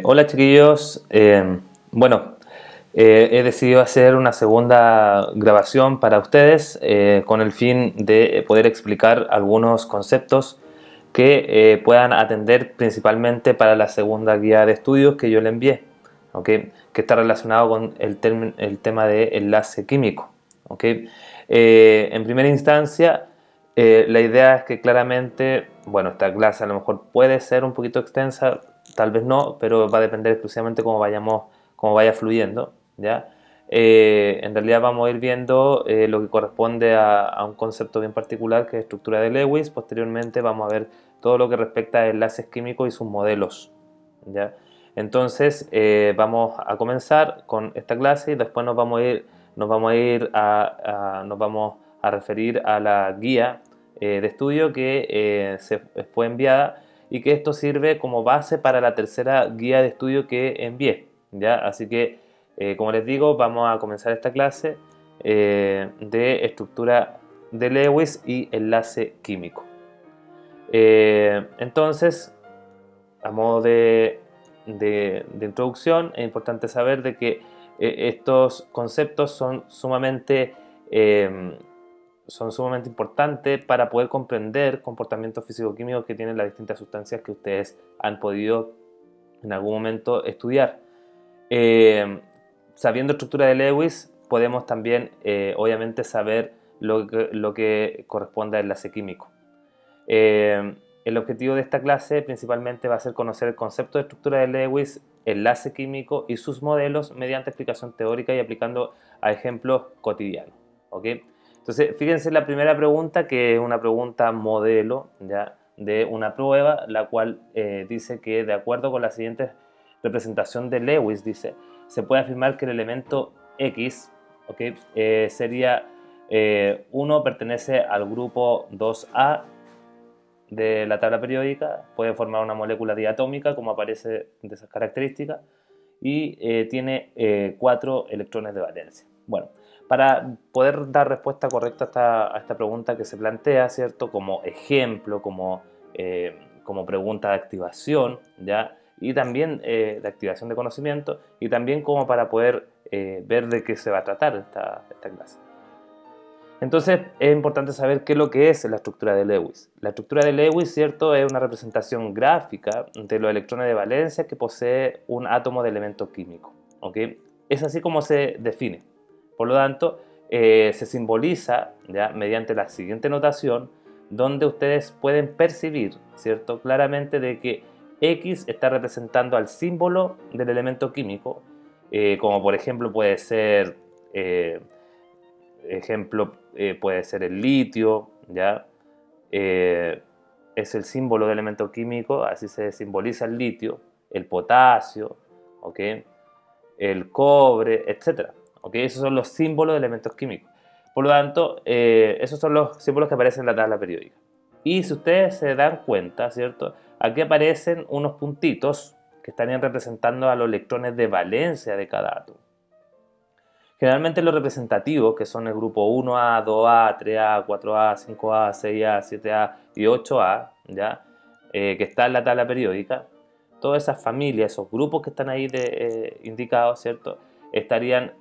Hola chiquillos, bueno, he decidido hacer una segunda grabación para ustedes con el fin de poder explicar algunos conceptos que puedan atender principalmente para la segunda guía de estudios que yo le envié, ¿ok? Que está relacionado con el tema de enlace químico, ¿ok? En primera instancia, la idea es que claramente, bueno, esta clase a lo mejor puede ser un poquito extensa, tal vez no, pero va a depender exclusivamente cómo vaya fluyendo, ¿ya? En realidad vamos a ir viendo lo que corresponde a un concepto bien particular que es estructura de Lewis. Posteriormente vamos a ver todo lo que respecta a enlaces químicos y sus modelos, ¿ya? Entonces vamos a comenzar con esta clase y después nos vamos a referir a la guía de estudio que se fue enviada y que esto sirve como base para la tercera guía de estudio que envié, ¿ya? Así que, como les digo, vamos a comenzar esta clase de estructura de Lewis y enlace químico. Entonces, a modo de introducción, es importante saber de que estos conceptos son sumamente importantes para poder comprender comportamientos físico-químicos que tienen las distintas sustancias que ustedes han podido en algún momento estudiar. Eh, Sabiendo estructura de Lewis, podemos también, obviamente, saber lo que corresponde al enlace químico. El objetivo de esta clase principalmente va a ser conocer el concepto de estructura de Lewis, enlace químico y sus modelos mediante explicación teórica y aplicando a ejemplos cotidianos, ¿ok? Entonces, fíjense la primera pregunta, que es una pregunta modelo, ¿ya? De una prueba, la cual dice que de acuerdo con la siguiente representación de Lewis, dice, se puede afirmar que el elemento X, ¿ok? Sería 1 pertenece al grupo 2A de la tabla periódica, puede formar una molécula diatómica como aparece de esas características y tiene 4 electrones de valencia. Bueno, para poder dar respuesta correcta a esta pregunta que se plantea, ¿cierto? Como ejemplo, como pregunta de activación, ¿ya? Y también de activación de conocimiento y también como para poder ver de qué se va a tratar esta clase. Entonces es importante saber qué es lo que es la estructura de Lewis. La estructura de Lewis, ¿cierto?, es una representación gráfica de los electrones de valencia que posee un átomo de elemento químico, ¿ok? Es así como se define. Por lo tanto, se simboliza, ¿ya?, mediante la siguiente notación, donde ustedes pueden percibir, ¿cierto?, claramente de que X está representando al símbolo del elemento químico, como por ejemplo puede ser... ejemplo puede ser el litio, ¿ya? Es el símbolo de elemento químico, así se simboliza el litio, el potasio, ¿ok? El cobre, etc. ¿Ok? Esos son los símbolos de elementos químicos. Por lo tanto, esos son los símbolos que aparecen en la tabla periódica. Y si ustedes se dan cuenta, ¿cierto? Aquí aparecen unos puntitos que estarían representando a los electrones de valencia de cada átomo. Generalmente los representativos, que son el grupo 1A, 2A, 3A, 4A, 5A, 6A, 7A y 8A, ¿ya? Que está en la tabla periódica, todas esas familias, esos grupos que están ahí indicados, ¿cierto?, estarían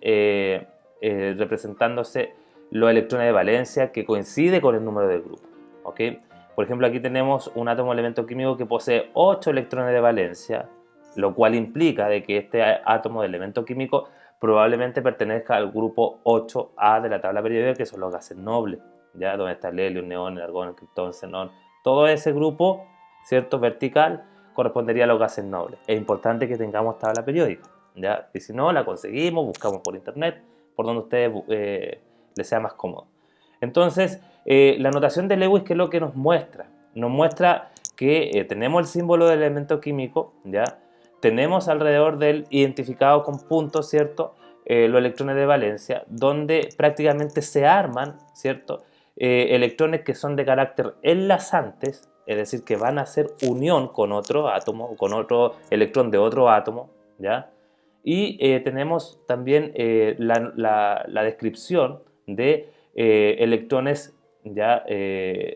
representándose los electrones de valencia que coincide con el número del grupo, ¿ok? Por ejemplo, aquí tenemos un átomo de elemento químico que posee 8 electrones de valencia, lo cual implica de que este átomo de elemento químico probablemente pertenezca al grupo 8A de la tabla periódica, que son los gases nobles, ¿ya? Donde está el helio, el neón, el argón, el criptón, el xenón. Todo ese grupo, ¿cierto?, vertical, correspondería a los gases nobles. Es importante que tengamos tabla periódica, ¿ya? Y si no, la conseguimos, buscamos por internet, por donde a ustedes les sea más cómodo. Entonces, la notación de Lewis, ¿qué es lo que nos muestra? Nos muestra que tenemos el símbolo del elemento químico, ¿ya? Tenemos alrededor del identificado con puntos, ¿cierto?, los electrones de valencia, donde prácticamente se arman, ¿cierto?, electrones que son de carácter enlazantes, es decir, que van a hacer unión con otro átomo, con otro electrón de otro átomo, ¿ya? Y tenemos también la descripción de electrones ya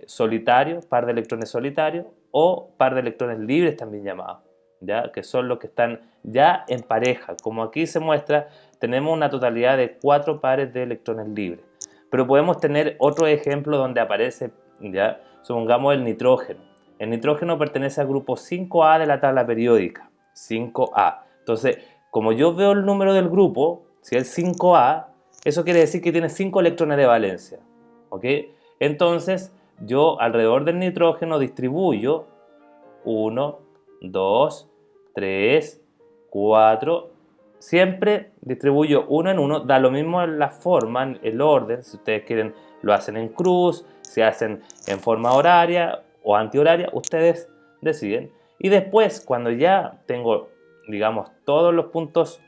solitarios, par de electrones solitarios o par de electrones libres también llamados, ¿ya? Que son los que están ya en pareja. Como aquí se muestra, tenemos una totalidad de 4 pares de electrones libres. Pero podemos tener otro ejemplo donde aparece, ¿ya? Supongamos el nitrógeno. El nitrógeno pertenece al grupo 5A de la tabla periódica. 5A. Entonces, como yo veo el número del grupo, si es 5A, eso quiere decir que tiene 5 electrones de valencia. ¿Ok? Entonces, yo alrededor del nitrógeno distribuyo 1, 2, 3, 4. Siempre distribuyo uno en uno. Da lo mismo en la forma, el orden. Si ustedes quieren, lo hacen en cruz, si hacen en forma horaria o antihoraria, ustedes deciden. Y después, cuando ya tengo, digamos, todos los puntos,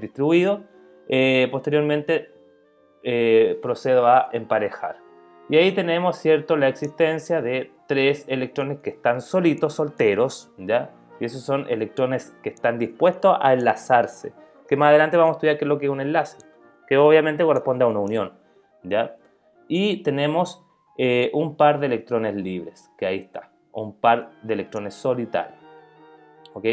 distribuidos, posteriormente procedo a emparejar. Y ahí tenemos, ¿cierto?, la existencia de 3 electrones que están solitos, solteros, ¿ya? Y esos son electrones que están dispuestos a enlazarse, que más adelante vamos a estudiar qué es lo que es un enlace, que obviamente corresponde a una unión, ¿ya? Y tenemos un par de electrones libres, que ahí está, un par de electrones solitarios, ¿ok?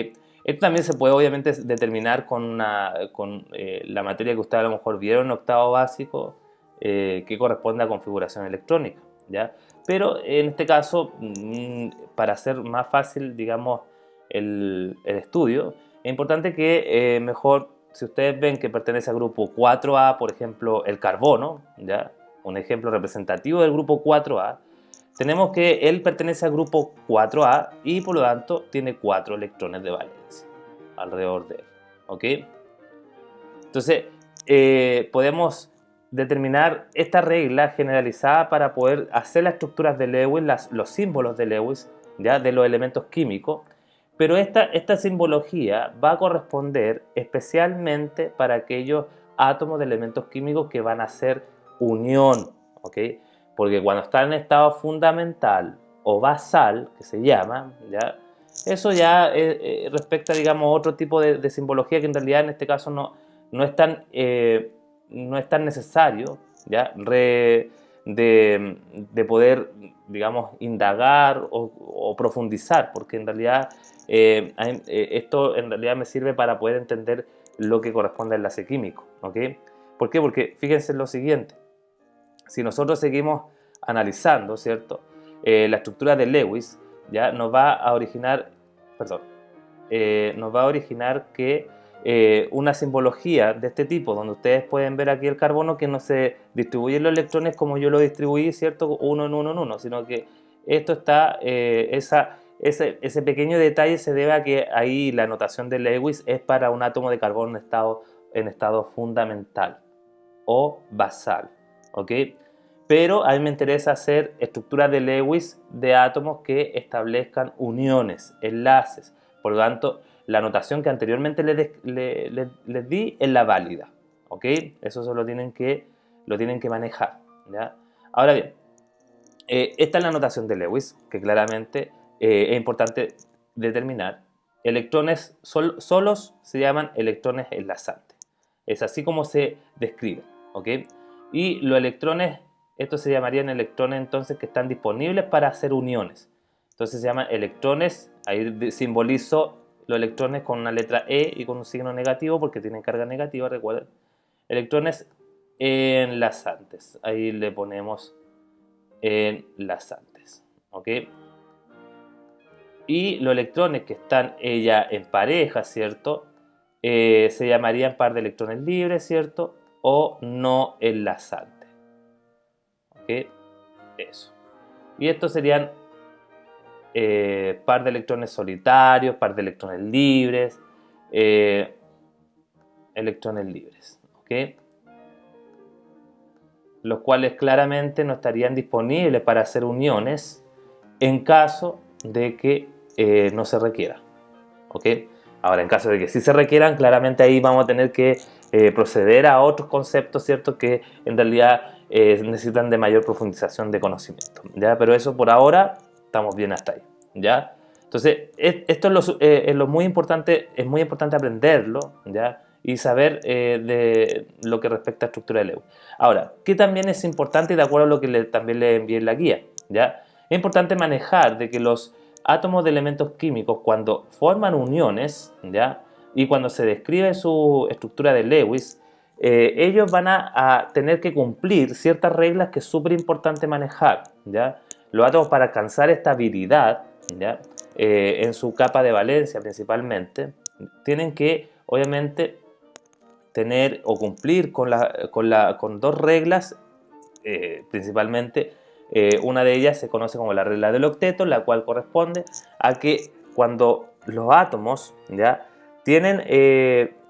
Esto también se puede obviamente determinar con la materia que ustedes a lo mejor vieron en octavo básico, que corresponde a configuración electrónica, ¿ya? Pero en este caso, para hacer más fácil, digamos, el estudio, es importante que mejor, si ustedes ven que pertenece al grupo 4A, por ejemplo, el carbono, ¿ya? Un ejemplo representativo del grupo 4A, tenemos que él pertenece al grupo 4A y por lo tanto tiene 4 electrones de valencia alrededor de él, ¿ok? Entonces, podemos determinar esta regla generalizada para poder hacer las estructuras de Lewis, los símbolos de Lewis, ¿ya? De los elementos químicos, pero esta simbología va a corresponder especialmente para aquellos átomos de elementos químicos que van a hacer unión, ¿ok? Porque cuando está en estado fundamental o basal, que se llama, ¿ya? Eso ya respecta, digamos, a otro tipo de simbología que en realidad en este caso no es tan, no es tan necesario, ¿ya? De poder, digamos, indagar o profundizar, porque en realidad esto en realidad me sirve para poder entender lo que corresponde al enlace químico, ¿ok? ¿Por qué? Porque fíjense en lo siguiente. Si nosotros seguimos analizando, ¿cierto? La estructura de Lewis, ¿ya? Nos va a originar, perdón, nos va a originar que una simbología de este tipo, donde ustedes pueden ver aquí el carbono, que no se distribuyen los electrones como yo lo distribuí, ¿cierto? Uno en uno en uno, sino que esto está, ese pequeño detalle se debe a que ahí la notación de Lewis es para un átomo de carbono en estado fundamental o basal, ¿ok? Pero a mí me interesa hacer estructuras de Lewis de átomos que establezcan uniones, enlaces. Por lo tanto, la notación que anteriormente les di es la válida, ¿ok? Eso se lo tienen que manejar, ¿ya? Ahora bien, esta es la notación de Lewis, que claramente es importante determinar. Electrones solos se llaman electrones enlazantes. Es así como se describe, ¿ok? Y los electrones, estos se llamarían electrones entonces que están disponibles para hacer uniones. Entonces se llaman electrones, ahí simbolizo los electrones con una letra E y con un signo negativo porque tienen carga negativa, recuerden. Electrones enlazantes, ahí le ponemos enlazantes, ¿ok? Y los electrones que están ya en pareja, ¿cierto? Se llamarían par de electrones libres, ¿cierto? O no enlazantes, ¿ok? Eso. Y estos serían par de electrones solitarios, par de electrones libres, ¿ok? Los cuales claramente no estarían disponibles para hacer uniones en caso de que no se requiera, ¿ok? Ahora, en caso de que sí se requieran, claramente ahí vamos a tener que proceder a otros conceptos, ¿cierto? Que en realidad necesitan de mayor profundización de conocimiento, ¿ya? Pero eso por ahora estamos bien hasta ahí, ¿ya? Entonces, esto es lo muy importante, es muy importante aprenderlo, ¿ya? Y saber de lo que respecta a estructura de Lewis. Ahora, ¿qué también es importante y de acuerdo a lo que también le envié en la guía? ¿Ya? Es importante manejar de que los átomos de elementos químicos cuando forman uniones, ¿ya? Y cuando se describe su estructura de Lewis, ellos van a tener que cumplir ciertas reglas que es súper importante manejar, ¿ya? Los átomos para alcanzar estabilidad, ¿ya? En su capa de valencia principalmente, tienen que obviamente tener o cumplir con dos reglas, principalmente una de ellas se conoce como la regla del octeto, la cual corresponde a que cuando los átomos ya tienen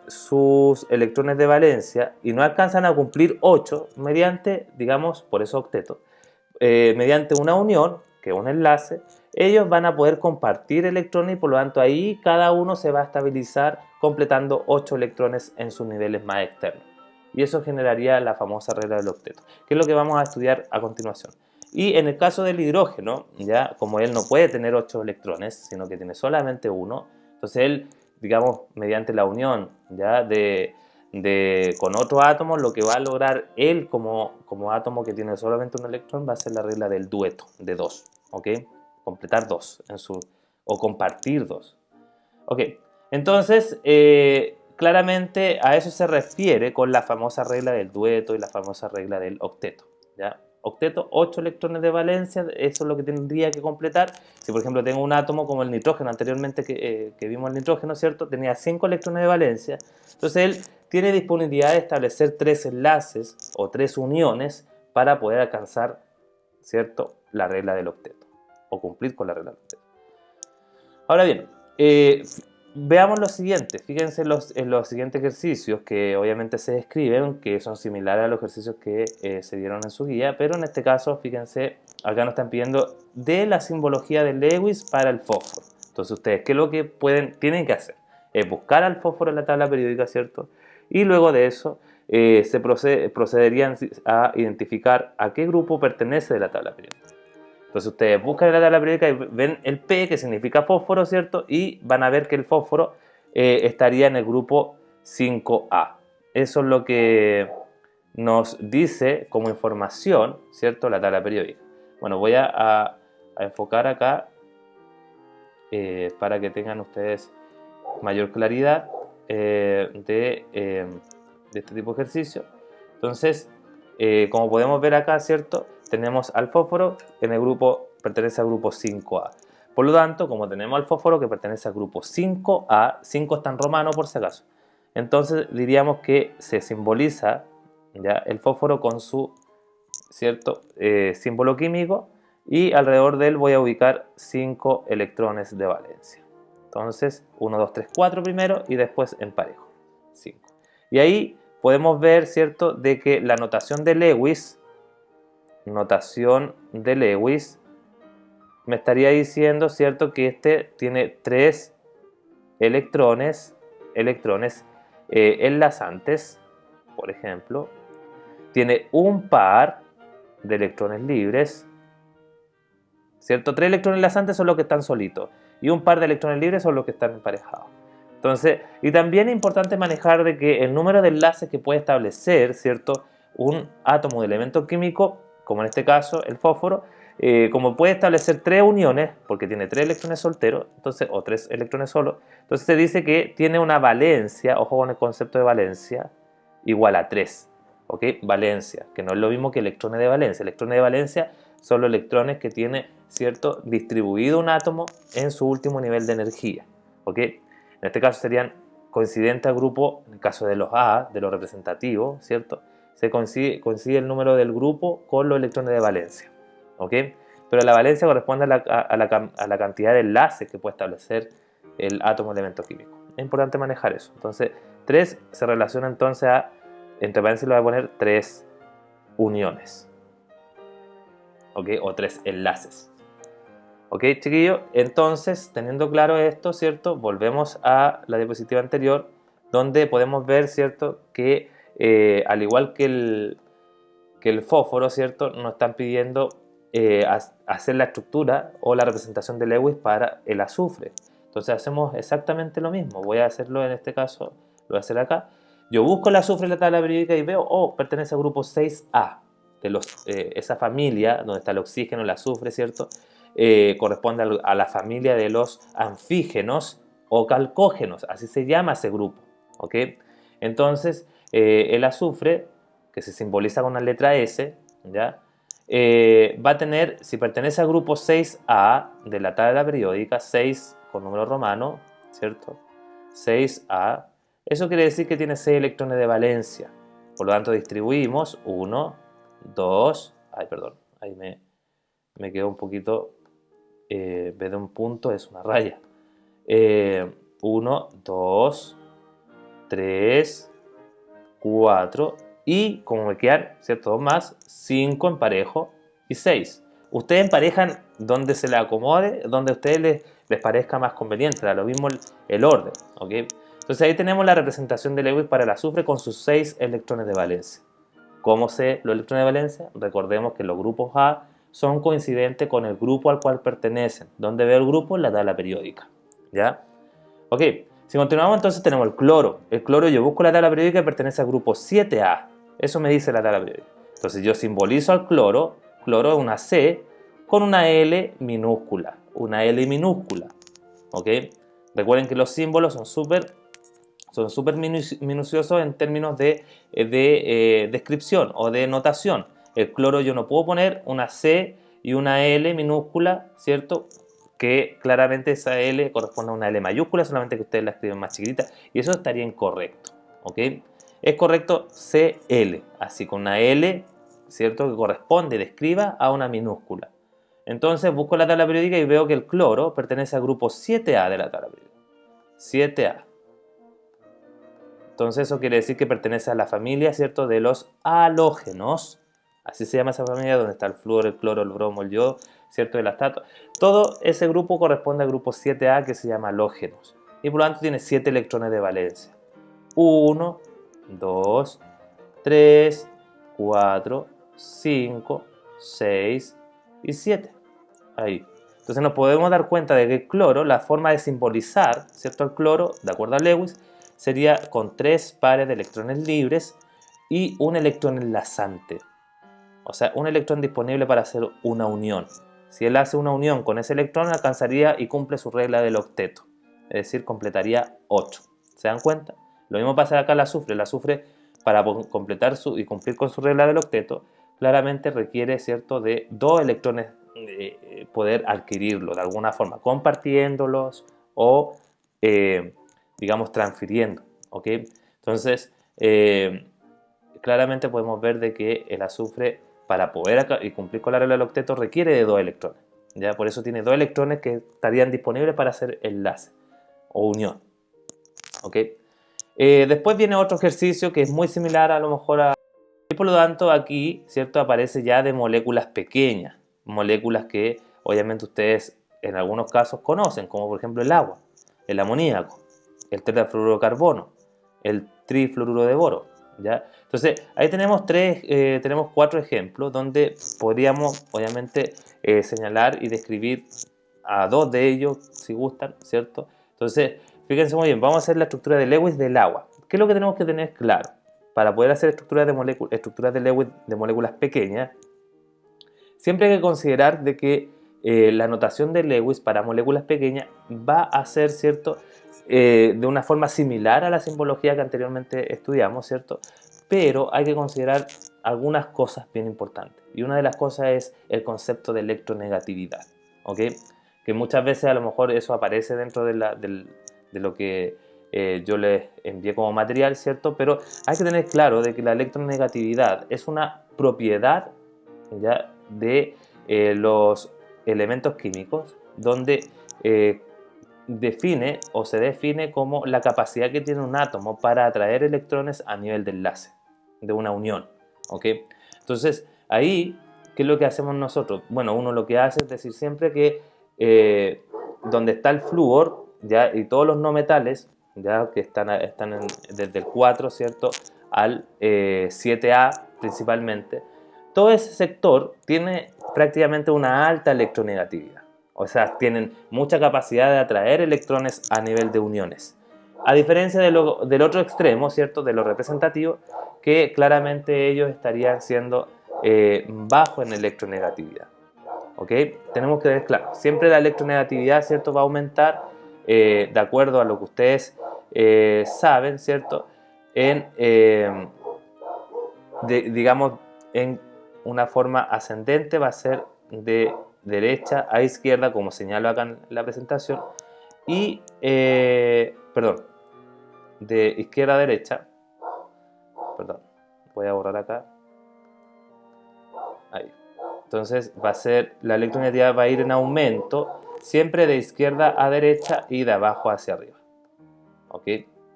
sus electrones de valencia y no alcanzan a cumplir 8 mediante, digamos, por eso octeto, mediante una unión, que es un enlace, ellos van a poder compartir electrones y por lo tanto ahí cada uno se va a estabilizar completando 8 electrones en sus niveles más externos. Y eso generaría la famosa regla del octeto, que es lo que vamos a estudiar a continuación. Y en el caso del hidrógeno, ya como él no puede tener 8 electrones, sino que tiene solamente uno, entonces él, digamos, mediante la unión ya con otro átomo, lo que va a lograr él como átomo que tiene solamente un electrón va a ser la regla del dueto, de 2, ¿ok? Completar 2 o compartir 2. Ok, entonces, claramente a eso se refiere con la famosa regla del dueto y la famosa regla del octeto, ¿ya? Octeto, 8 electrones de valencia, eso es lo que tendría que completar. Si por ejemplo tengo un átomo como el nitrógeno, anteriormente que vimos el nitrógeno, ¿cierto? Tenía 5 electrones de valencia, entonces él tiene disponibilidad de establecer 3 enlaces o 3 uniones para poder alcanzar, ¿cierto?, la regla del octeto o cumplir con la regla del octeto. Ahora bien, veamos lo siguiente. Fíjense en los siguientes ejercicios que obviamente se describen, que son similares a los ejercicios que se dieron en su guía, pero en este caso, fíjense, acá nos están pidiendo de la simbología de Lewis para el fósforo. Entonces ustedes, ¿qué es lo que tienen que hacer? Es buscar al fósforo en la tabla periódica, ¿cierto? Y luego de eso procederían a identificar a qué grupo pertenece de la tabla periódica. Entonces ustedes buscan en la tabla periódica y ven el P, que significa fósforo, ¿cierto? Y van a ver que el fósforo estaría en el grupo 5A. Eso es lo que nos dice como información, ¿cierto?, la tabla periódica. Bueno, voy a enfocar acá para que tengan ustedes mayor claridad de este tipo de ejercicio. Entonces, como podemos ver acá, ¿cierto?, tenemos al fósforo en el grupo, pertenece al grupo 5A. Por lo tanto, como tenemos al fósforo que pertenece al grupo 5A, 5 está en romano por si acaso, entonces diríamos que se simboliza ya el fósforo con su, ¿cierto?, símbolo químico, y alrededor de él voy a ubicar 5 electrones de valencia. Entonces, 1, 2, 3, 4 primero y después en parejo, 5. Y ahí podemos ver, ¿cierto?, de que la notación de Lewis me estaría diciendo, ¿cierto?, que este tiene 3 electrones enlazantes, por ejemplo. Tiene un par de electrones libres, ¿cierto? 3 electrones enlazantes son los que están solitos y un par de electrones libres son los que están emparejados. Entonces, y también es importante manejar de que el número de enlaces que puede establecer, ¿cierto?, un átomo de elemento químico, como en este caso el fósforo, como puede establecer 3 uniones, porque tiene 3 electrones solteros, entonces, o 3 electrones solos, entonces se dice que tiene una valencia, ojo con el concepto de valencia, igual a 3, ¿ok? Valencia, que no es lo mismo que electrones de valencia. Electrones de valencia son los electrones que tiene, ¿cierto?, distribuido un átomo en su último nivel de energía, ¿ok? En este caso serían coincidentes al grupo, en el caso de los A, de los representativos, ¿cierto?, se coincide el número del grupo con los electrones de valencia, ¿ok? Pero la valencia corresponde a la cantidad de enlaces que puede establecer el átomo de elemento químico. Es importante manejar eso. Entonces, 3 se relaciona entonces a, entre paréntesis le voy a poner 3 uniones, ¿ok? O 3 enlaces. ¿Ok, chiquillos? Entonces, teniendo claro esto, ¿cierto?, volvemos a la diapositiva anterior, donde podemos ver, ¿cierto?, que al igual que el fósforo, ¿cierto?, nos están pidiendo hacer la estructura o la representación de Lewis para el azufre. Entonces hacemos exactamente lo mismo. Voy a hacerlo en este caso, lo voy a hacer acá. Yo busco el azufre en la tabla periódica y veo, oh, pertenece al grupo 6A. Esa familia donde está el oxígeno, el azufre, ¿cierto? Corresponde a la familia de los anfígenos o calcógenos, así se llama ese grupo, ¿ok? Entonces, el azufre, que se simboliza con la letra S, ¿ya? Va a tener, si pertenece al grupo 6A de la tabla periódica, 6 con número romano, ¿cierto? 6A, eso quiere decir que tiene 6 electrones de valencia. Por lo tanto, distribuimos 1, 2, ay, perdón, ahí me quedó un poquito, en vez de un punto es una raya. 1, 2, 3, 4 y como me quedan, ¿cierto? 2 más, 5 emparejo y 6. Ustedes emparejan donde se les acomode, donde a ustedes les parezca más conveniente, da lo mismo el orden, ¿ok? Entonces ahí tenemos la representación de Lewis para el azufre con sus 6 electrones de valencia. ¿Cómo sé los electrones de valencia? Recordemos que los grupos A son coincidentes con el grupo al cual pertenecen. ¿Dónde veo el grupo? En la tabla periódica, ¿ya? Ok, si continuamos entonces tenemos el cloro. El cloro yo busco la tabla periódica y pertenece al grupo 7A. Eso me dice la tabla periódica. Entonces yo simbolizo al cloro. Cloro es una C con una L minúscula. Una L minúscula. ¿Ok? Recuerden que los símbolos son súper minuciosos en términos de descripción o de notación. El cloro yo no puedo poner una C y una L minúscula, ¿cierto? Que claramente esa L corresponde a una L mayúscula, solamente que ustedes la escriben más chiquitita, y eso estaría incorrecto, ¿ok? Es correcto CL, así con una L, ¿cierto? Que corresponde, describa a una minúscula. Entonces busco la tabla periódica y veo que el cloro pertenece al grupo 7A de la tabla periódica. 7A. Entonces eso quiere decir que pertenece a la familia, ¿cierto? De los halógenos. Así se llama esa familia donde está el flúor, el cloro, el bromo, el yodo, ¿cierto? El astato. Todo ese grupo corresponde al grupo 7A que se llama halógenos. Y por lo tanto tiene 7 electrones de valencia. 1, 2, 3, 4, 5, 6 y 7. Ahí. Entonces nos podemos dar cuenta de que el cloro, la forma de simbolizar, ¿cierto? El cloro, de acuerdo a Lewis, sería con 3 pares de electrones libres y un electrón enlazante. O sea, un electrón disponible para hacer una unión. Si él hace una unión con ese electrón, alcanzaría y cumple su regla del octeto. Es decir, completaría 8. ¿Se dan cuenta? Lo mismo pasa acá al azufre. El azufre, para completar y cumplir con su regla del octeto, claramente requiere, ¿cierto?, de 2 electrones poder adquirirlo de alguna forma, compartiéndolos o, digamos, transfiriendo. ¿Ok? Entonces, claramente podemos ver de que el azufre, para poder cumplir con la regla del octeto, requiere de 2 electrones. ¿Ya? Por eso tiene 2 electrones que estarían disponibles para hacer enlace o unión. ¿Ok? Después viene otro ejercicio que es muy similar a lo mejor a... Y por lo tanto aquí, ¿cierto?, aparece ya de moléculas pequeñas. Moléculas que obviamente ustedes en algunos casos conocen, como por ejemplo el agua, el amoníaco, el tetrafluoruro de carbono, el trifluoruro de boro. ¿Ya? Entonces ahí tenemos 4 ejemplos donde podríamos obviamente señalar y describir a 2 de ellos si gustan, ¿cierto? Entonces fíjense muy bien, vamos a hacer la estructura de Lewis del agua. ¿Qué es lo que tenemos que tener claro? Para poder hacer estructuras de Lewis de moléculas pequeñas, siempre hay que considerar de que la notación de Lewis para moléculas pequeñas va a ser, ¿cierto?, de una forma similar a la simbología que anteriormente estudiamos, ¿cierto? Pero hay que considerar algunas cosas bien importantes. Y una de las cosas es el concepto de electronegatividad, ¿ok? Que muchas veces a lo mejor eso aparece dentro de lo que yo les envié como material, ¿cierto? Pero hay que tener claro de que la electronegatividad es una propiedad, ¿ya?, de los elementos químicos, donde define o se define como la capacidad que tiene un átomo para atraer electrones a nivel de enlace, de una unión, ¿ok? Entonces, ahí, ¿qué es lo que hacemos nosotros? Bueno, uno lo que hace es decir siempre que donde está el flúor, ¿ya?, y todos los no metales, ¿ya?, que están desde el 4, ¿cierto?, al 7A principalmente, todo ese sector tiene prácticamente una alta electronegatividad. O sea, tienen mucha capacidad de atraer electrones a nivel de uniones. A diferencia del otro extremo, ¿cierto? De lo representativo, que claramente ellos estarían siendo bajos en electronegatividad. ¿Ok? Tenemos que ver claro, siempre la electronegatividad, ¿cierto? Va a aumentar de acuerdo a lo que ustedes saben, ¿cierto? Digamos, en una forma ascendente va a ser de derecha a izquierda, como señalo acá en la presentación, y, perdón, de izquierda a derecha, perdón, voy a borrar acá, ahí. Entonces va a ser, la electronegatividad va a ir en aumento, siempre de izquierda a derecha y de abajo hacia arriba. ¿Ok?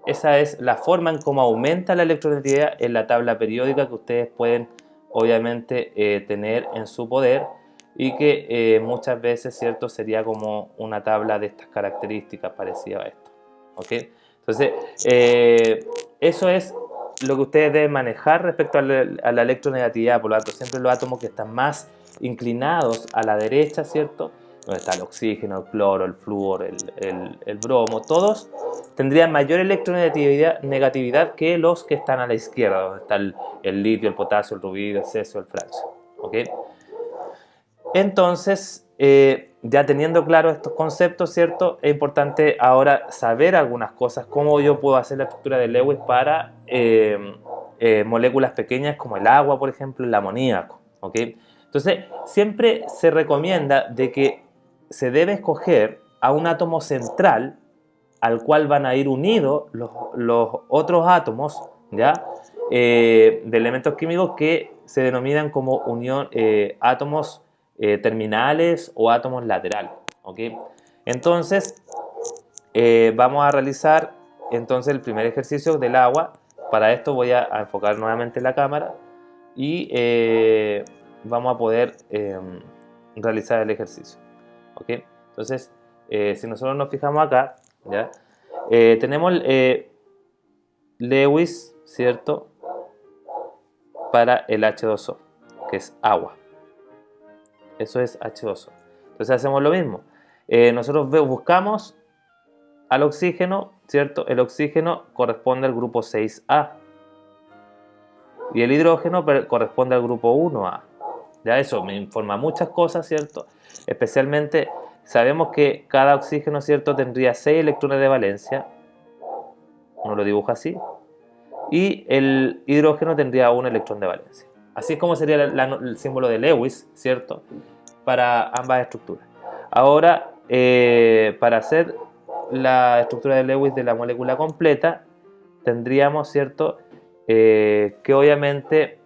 Esa es la forma en cómo aumenta la electronegatividad en la tabla periódica que ustedes pueden obviamente tener en su poder y que muchas veces, ¿cierto? Sería como una tabla de estas características parecida a esto. ¿Ok? Entonces, eso es lo que ustedes deben manejar respecto a la electronegatividad. Por lo tanto, siempre los átomos que están más inclinados a la derecha, ¿cierto? Donde está el oxígeno, el cloro, el flúor, el bromo, todos tendrían mayor electronegatividad que los que están a la izquierda, donde está el litio, el potasio, el rubio, el cesio, el francio. ¿Ok? Entonces, ya teniendo claro estos conceptos, ¿cierto? Es importante ahora saber algunas cosas, cómo yo puedo hacer la estructura de Lewis para moléculas pequeñas como el agua, por ejemplo, el amoníaco. ¿Ok? Entonces, siempre se recomienda de que se debe escoger a un átomo central al cual van a ir unidos los otros átomos, ¿ya? De elementos químicos que se denominan como unión, átomos terminales o átomos laterales. ¿Ok? Entonces, vamos a realizar entonces el primer ejercicio del agua. Para esto voy a enfocar nuevamente la cámara y vamos a poder realizar el ejercicio. ¿Ok? Entonces, si nosotros nos fijamos acá, ¿ya? Tenemos Lewis, ¿cierto? Para el H2O, que es agua. Eso es H2O. Entonces hacemos lo mismo. Nosotros buscamos al oxígeno, ¿cierto? El oxígeno corresponde al grupo 6A. Y el hidrógeno corresponde al grupo 1A. Ya eso me informa muchas cosas, ¿cierto? Especialmente sabemos que cada oxígeno, ¿cierto? Tendría 6 electrones de valencia. Uno lo dibuja así. Y el hidrógeno tendría 1 electrón de valencia. Así es como sería el símbolo de Lewis, ¿cierto? Para ambas estructuras. Ahora, para hacer la estructura de Lewis de la molécula completa, tendríamos, ¿cierto? Que obviamente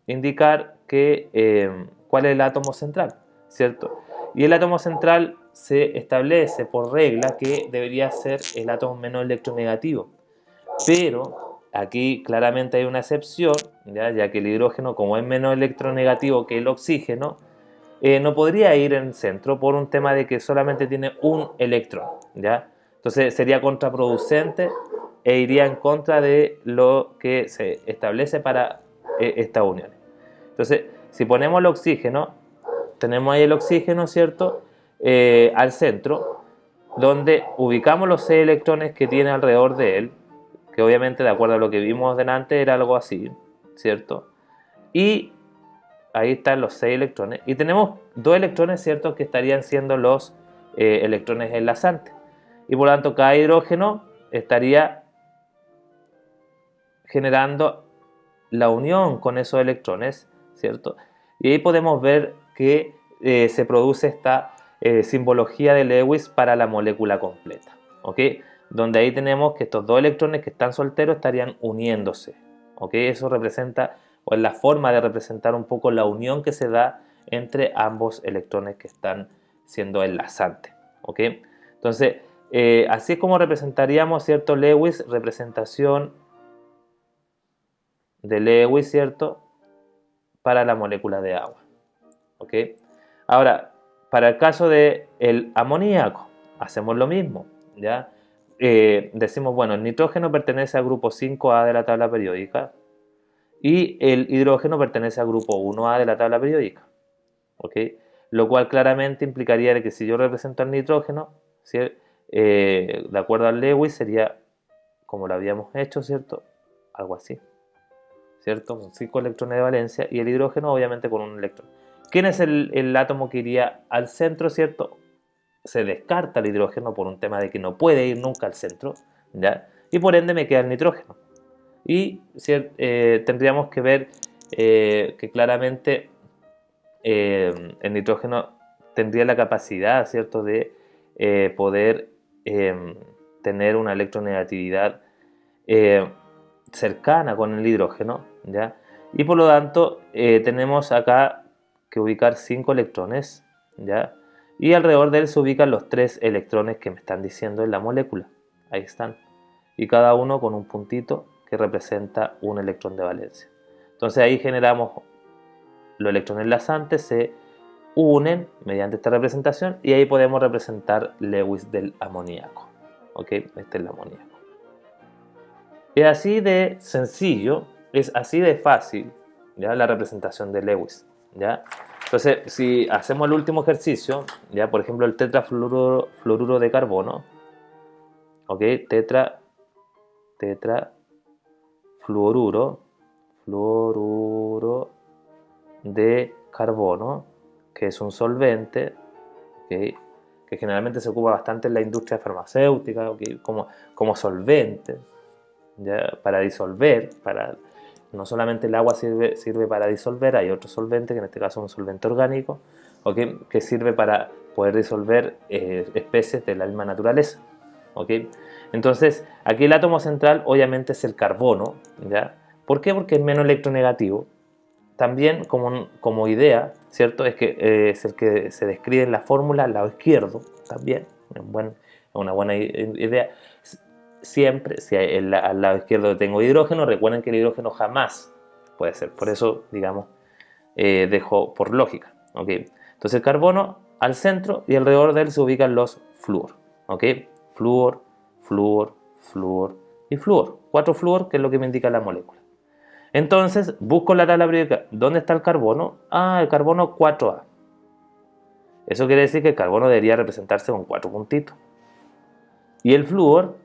indicar cuál es el átomo central, ¿cierto? Y el átomo central se establece por regla que debería ser el átomo menos electronegativo. Pero aquí claramente hay una excepción, ya que el hidrógeno, como es menos electronegativo que el oxígeno, no podría ir en centro por un tema de que solamente tiene un electrón, ¿ya? Entonces sería contraproducente e iría en contra de lo que se establece para estas uniones. Entonces, si ponemos el oxígeno, tenemos ahí el oxígeno, ¿cierto? Al centro, donde ubicamos los 6 electrones que tiene alrededor de él, que obviamente de acuerdo a lo que vimos delante era algo así, ¿cierto? Y ahí están los 6 electrones. Y tenemos 2 electrones, ¿cierto? Que estarían siendo los electrones enlazantes. Y por lo tanto, cada hidrógeno estaría generando la unión con esos electrones, ¿cierto? Y ahí podemos ver que se produce esta simbología de Lewis para la molécula completa, ¿ok? Donde ahí tenemos que estos 2 electrones que están solteros estarían uniéndose, ¿ok? Eso representa, o es la forma de representar un poco la unión que se da entre ambos electrones que están siendo enlazantes, ¿ok? Entonces, así es como representaríamos, ¿cierto? Lewis, representación de Lewis, ¿cierto? Para la molécula de agua, ¿ok? Ahora, para el caso del amoníaco, hacemos lo mismo, ¿ya? Decimos, bueno, el nitrógeno pertenece al grupo 5A de la tabla periódica y el hidrógeno pertenece al grupo 1A de la tabla periódica. ¿Ok? Lo cual claramente implicaría de que si yo represento al nitrógeno, ¿sí? De acuerdo al Lewis sería como lo habíamos hecho, ¿cierto? Algo así, ¿cierto? Con 5 electrones de valencia y el hidrógeno obviamente con un electrón. ¿Quién es el átomo que iría al centro, ¿cierto? Se descarta el hidrógeno por un tema de que no puede ir nunca al centro, ¿ya? Y por ende me queda el nitrógeno. Y tendríamos que ver que claramente el nitrógeno tendría la capacidad, ¿cierto?, de poder tener una electronegatividad cercana con el hidrógeno, ¿ya? Y por lo tanto tenemos acá que ubicar 5 electrones, ¿ya? Y alrededor de él se ubican los 3 electrones que me están diciendo en la molécula. Ahí están. Y cada uno con un puntito que representa un electrón de valencia. Entonces ahí generamos los electrones enlazantes, se unen mediante esta representación y ahí podemos representar Lewis del amoníaco. ¿Ok? Este es el amoníaco. Es así de sencillo, es así de fácil, ¿ya? La representación de Lewis, ¿ya? Entonces, si hacemos el último ejercicio, ¿ya? Por ejemplo, el tetrafluoruro de carbono, ¿ok? Tetrafluoruro de carbono, que es un solvente, ¿okay? Que generalmente se ocupa bastante en la industria farmacéutica, ¿okay? como solvente, ¿ya? Para disolver, no solamente el agua sirve para disolver, hay otro solvente, que en este caso es un solvente orgánico, ¿okay? Que sirve para poder disolver especies de la misma naturaleza. ¿Okay? Entonces, aquí el átomo central obviamente es el carbono, ¿ya? ¿Por qué? Porque es menos electronegativo. También como idea, ¿cierto? Es que es el que se describe en la fórmula al lado izquierdo, también, es una buena idea. Siempre, si al lado izquierdo tengo hidrógeno, recuerden que el hidrógeno jamás puede ser, por eso, digamos, dejo por lógica, ¿ok? Entonces el carbono al centro y alrededor de él se ubican los flúor, ¿ok? Flúor, flúor, flúor y flúor. 4 flúor, que es lo que me indica la molécula. Entonces, busco la tabla periódica. ¿Dónde está el carbono? Ah, el carbono 4A. Eso quiere decir que el carbono debería representarse con 4 puntitos. Y el flúor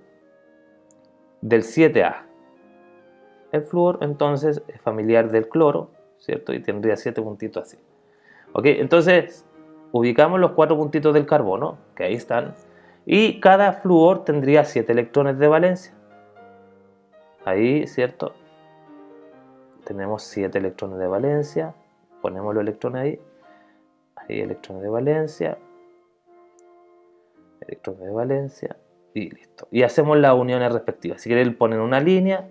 del 7A. El flúor entonces es familiar del cloro, ¿cierto? Y tendría 7 puntitos así. ¿Ok? Entonces, ubicamos los 4 puntitos del carbono, que ahí están. Y cada flúor tendría 7 electrones de valencia. Ahí, ¿cierto? Tenemos 7 electrones de valencia. Ponemos los electrones ahí. Ahí electrones de valencia. Electrones de valencia. Y listo. Y hacemos las uniones respectivas. Si quieren poner una línea,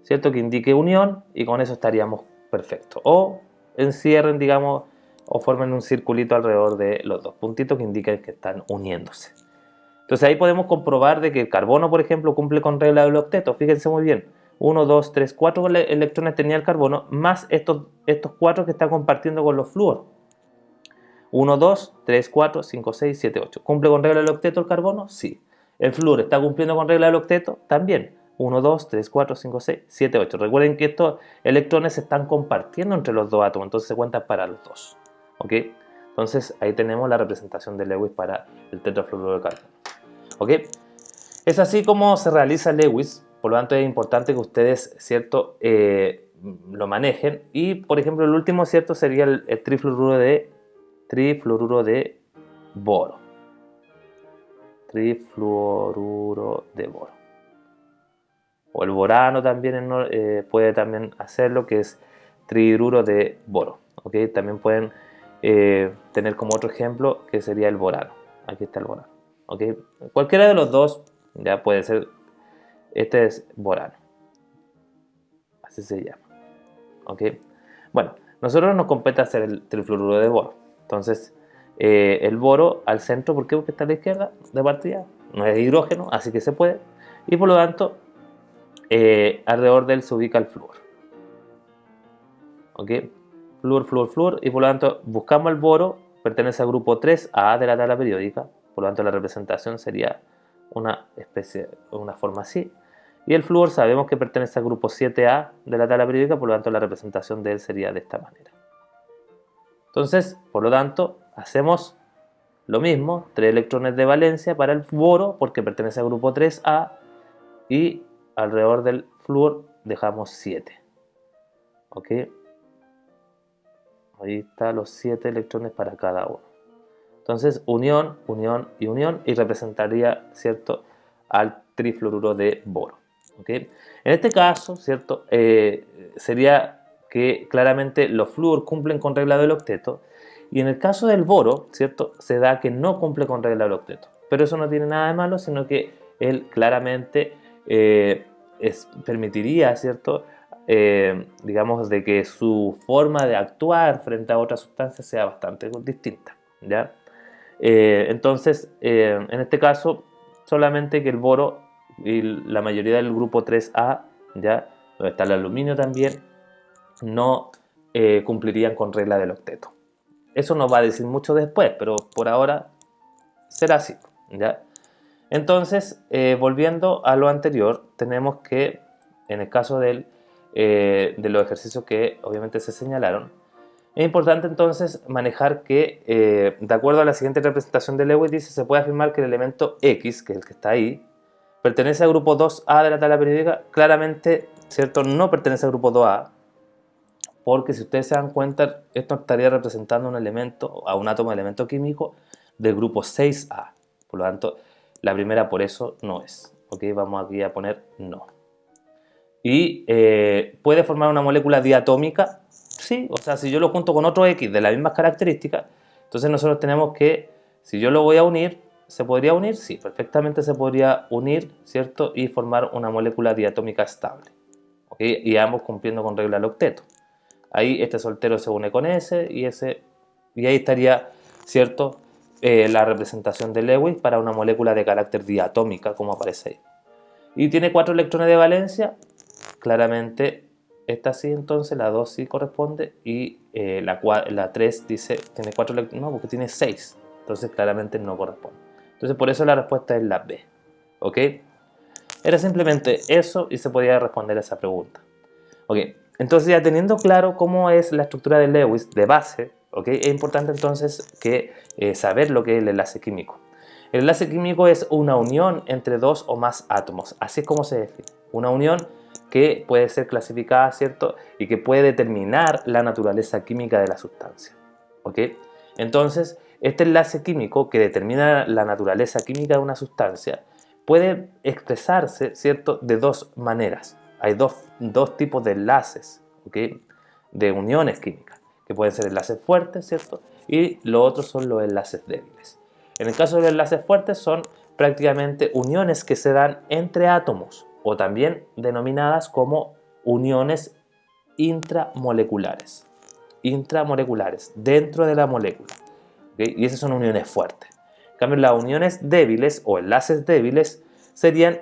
¿cierto? Que indique unión. Y con eso estaríamos perfectos. O encierren, digamos, o formen un circulito alrededor de los 2 puntitos que indican que están uniéndose. Entonces ahí podemos comprobar de que el carbono, por ejemplo, cumple con regla del octeto. Fíjense muy bien. 1, 2, 3, 4 electrones tenía el carbono, más estos 4 que está compartiendo con los flúor. 1, 2, 3, 4, 5, 6, 7, 8. ¿Cumple con regla del octeto el carbono? Sí. ¿El flúor está cumpliendo con regla del octeto? También. 1, 2, 3, 4, 5, 6, 7, 8. Recuerden que estos electrones se están compartiendo entre los dos átomos, entonces se cuentan para los dos. ¿Ok? Entonces ahí tenemos la representación de Lewis para el tetrafluoruro de carbono. ¿Ok? Es así como se realiza Lewis, por lo tanto es importante que ustedes, ¿cierto?, lo manejen. Y, por ejemplo, el último, ¿cierto?, sería el trifluoruro de boro. Trifluoruro de boro. O el borano también puede también hacerlo, que es trihidruro de boro. ¿Ok? También pueden tener como otro ejemplo que sería el borano. Aquí está el borano. ¿Ok? Cualquiera de los dos ya puede ser. Este es borano. Así se llama. ¿Ok? Bueno, nosotros nos compete hacer el trifluoruro de boro. Entonces, el boro al centro, ¿por qué? Porque está a la izquierda de partida. No es hidrógeno, así que se puede. Y por lo tanto, alrededor de él se ubica el flúor. ¿Ok? Flúor, flúor, flúor. Y por lo tanto, buscamos el boro, pertenece al grupo 3A de la tabla periódica. Por lo tanto, la representación sería una especie, una forma así. Y el flúor sabemos que pertenece al grupo 7A de la tabla periódica, por lo tanto la representación de él sería de esta manera. Entonces, por lo tanto, hacemos lo mismo, 3 electrones de valencia para el boro porque pertenece al grupo 3A y alrededor del flúor dejamos 7. ¿Ok? Ahí están los 7 electrones para cada uno. Entonces, unión, unión y unión y representaría, ¿cierto?, al trifluoruro de boro. ¿Okay? En este caso, ¿cierto?, sería que claramente los flúor cumplen con regla del octeto y en el caso del boro, ¿cierto?, se da que no cumple con regla del octeto. Pero eso no tiene nada de malo, sino que él claramente permitiría, ¿cierto?, digamos, de que su forma de actuar frente a otras sustancias sea bastante distinta, ¿ya? Entonces, en este caso, solamente que el boro y la mayoría del grupo 3A, ¿ya?, donde está el aluminio también, no cumplirían con regla del octeto. Eso nos va a decir mucho después, pero por ahora será así, ¿ya? Entonces, volviendo a lo anterior, tenemos que, en el caso de los ejercicios que obviamente se señalaron, es importante entonces manejar que, de acuerdo a la siguiente representación de Lewis, dice, se puede afirmar que el elemento X, que es el que está ahí, pertenece al grupo 2A de la tabla periódica. Claramente, ¿cierto?, no pertenece al grupo 2A, porque si ustedes se dan cuenta, esto estaría representando un elemento, a un átomo de elemento químico del grupo 6A. Por lo tanto, la primera por eso no es. ¿Ok? Vamos aquí a poner no. Y puede formar una molécula diatómica, sí, o sea, si yo lo junto con otro X de las mismas características, entonces nosotros tenemos que, si yo lo voy a unir, ¿se podría unir? Sí, perfectamente se podría unir, ¿cierto? Y formar una molécula diatómica estable. ¿Ok? Y ambos cumpliendo con regla del octeto. Ahí este soltero se une con ese y ahí estaría, ¿cierto?, la representación de Lewis para una molécula de carácter diatómica, como aparece ahí. Y tiene 4 electrones de valencia. Claramente esta sí, entonces la 2 sí corresponde y la 3 dice tiene 4 electrones, no, porque tiene 6, entonces claramente no corresponde. Entonces por eso la respuesta es la B. ¿Ok? Era simplemente eso y se podía responder a esa pregunta. ¿Ok? Entonces ya teniendo claro cómo es la estructura de Lewis de base, ¿ok?, es importante entonces que saber lo que es el enlace químico. El enlace químico es una unión entre dos o más átomos, así es como se define. Una unión que puede ser clasificada, ¿cierto?, y que puede determinar la naturaleza química de la sustancia. ¿Ok? Entonces, este enlace químico que determina la naturaleza química de una sustancia puede expresarse, ¿cierto?, de dos maneras. Hay dos tipos de enlaces, ¿ok?, de uniones químicas, que pueden ser enlaces fuertes, ¿cierto?, y los otros son los enlaces débiles. En el caso de los enlaces fuertes son prácticamente uniones que se dan entre átomos, o también denominadas como uniones intramoleculares. Intramoleculares, dentro de la molécula. ¿Okay? Y esas son uniones fuertes. En cambio, las uniones débiles o enlaces débiles serían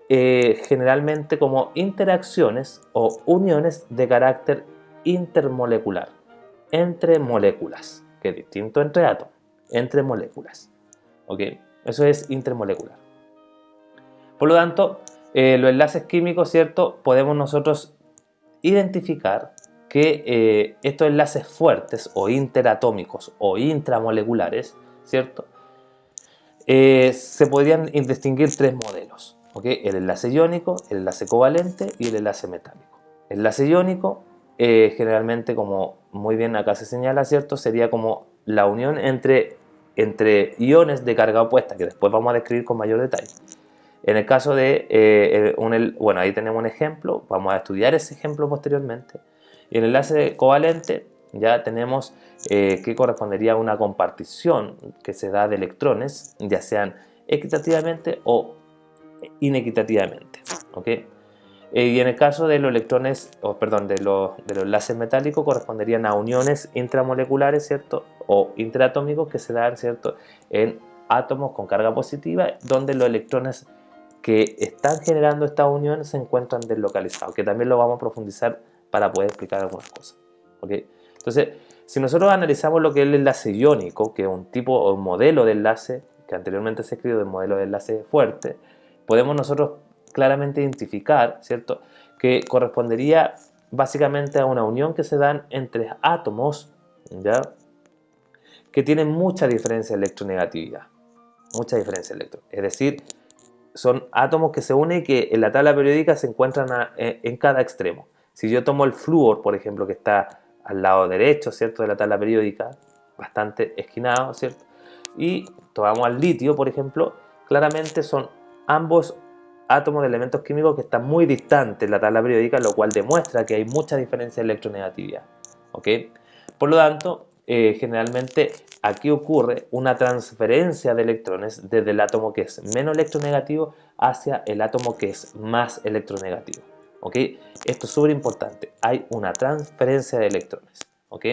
generalmente como interacciones o uniones de carácter intermolecular, entre moléculas, que es distinto entre átomos, entre moléculas. ¿Ok? Eso es intermolecular. Por lo tanto, los enlaces químicos, ¿cierto?, podemos nosotros identificar que estos enlaces fuertes o interatómicos o intramoleculares, ¿cierto?, se podrían distinguir 3 modelos. ¿Okay? El enlace iónico, el enlace covalente y el enlace metálico. El enlace iónico, generalmente, como muy bien acá se señala, ¿cierto?, sería como la unión entre iones de carga opuesta, que después vamos a describir con mayor detalle. En el caso de, bueno, ahí tenemos un ejemplo, vamos a estudiar ese ejemplo posteriormente. Y el enlace covalente ya tenemos que correspondería a una compartición que se da de electrones, ya sean equitativamente o inequitativamente. ¿Okay? Y en el caso de los electrones, de los enlaces metálicos, corresponderían a uniones intramoleculares, ¿cierto?, o interatómicos que se dan, ¿cierto?, en átomos con carga positiva, donde los electrones que están generando esta unión se encuentran deslocalizados, que también lo vamos a profundizar para poder explicar algunas cosas. ¿Okay? Entonces, si nosotros analizamos lo que es el enlace iónico, que es un tipo o un modelo de enlace, que anteriormente se escribió de modelo de enlace fuerte, podemos nosotros claramente identificar, ¿cierto?, que correspondería básicamente a una unión que se dan entre átomos, ¿ya?, que tienen mucha diferencia de electronegatividad. Mucha diferencia de electrones. Es decir, son átomos que se unen y que en la tabla periódica se encuentran en cada extremo. Si yo tomo el flúor, por ejemplo, que está al lado derecho, ¿cierto?, de la tabla periódica, bastante esquinado, ¿cierto?, y tomamos al litio, por ejemplo, claramente son ambos átomos de elementos químicos que están muy distantes en la tabla periódica, lo cual demuestra que hay mucha diferencia de electronegatividad. ¿Ok? Por lo tanto, generalmente aquí ocurre una transferencia de electrones desde el átomo que es menos electronegativo hacia el átomo que es más electronegativo. ¿Ok? Esto es súper importante. Hay una transferencia de electrones. ¿Ok?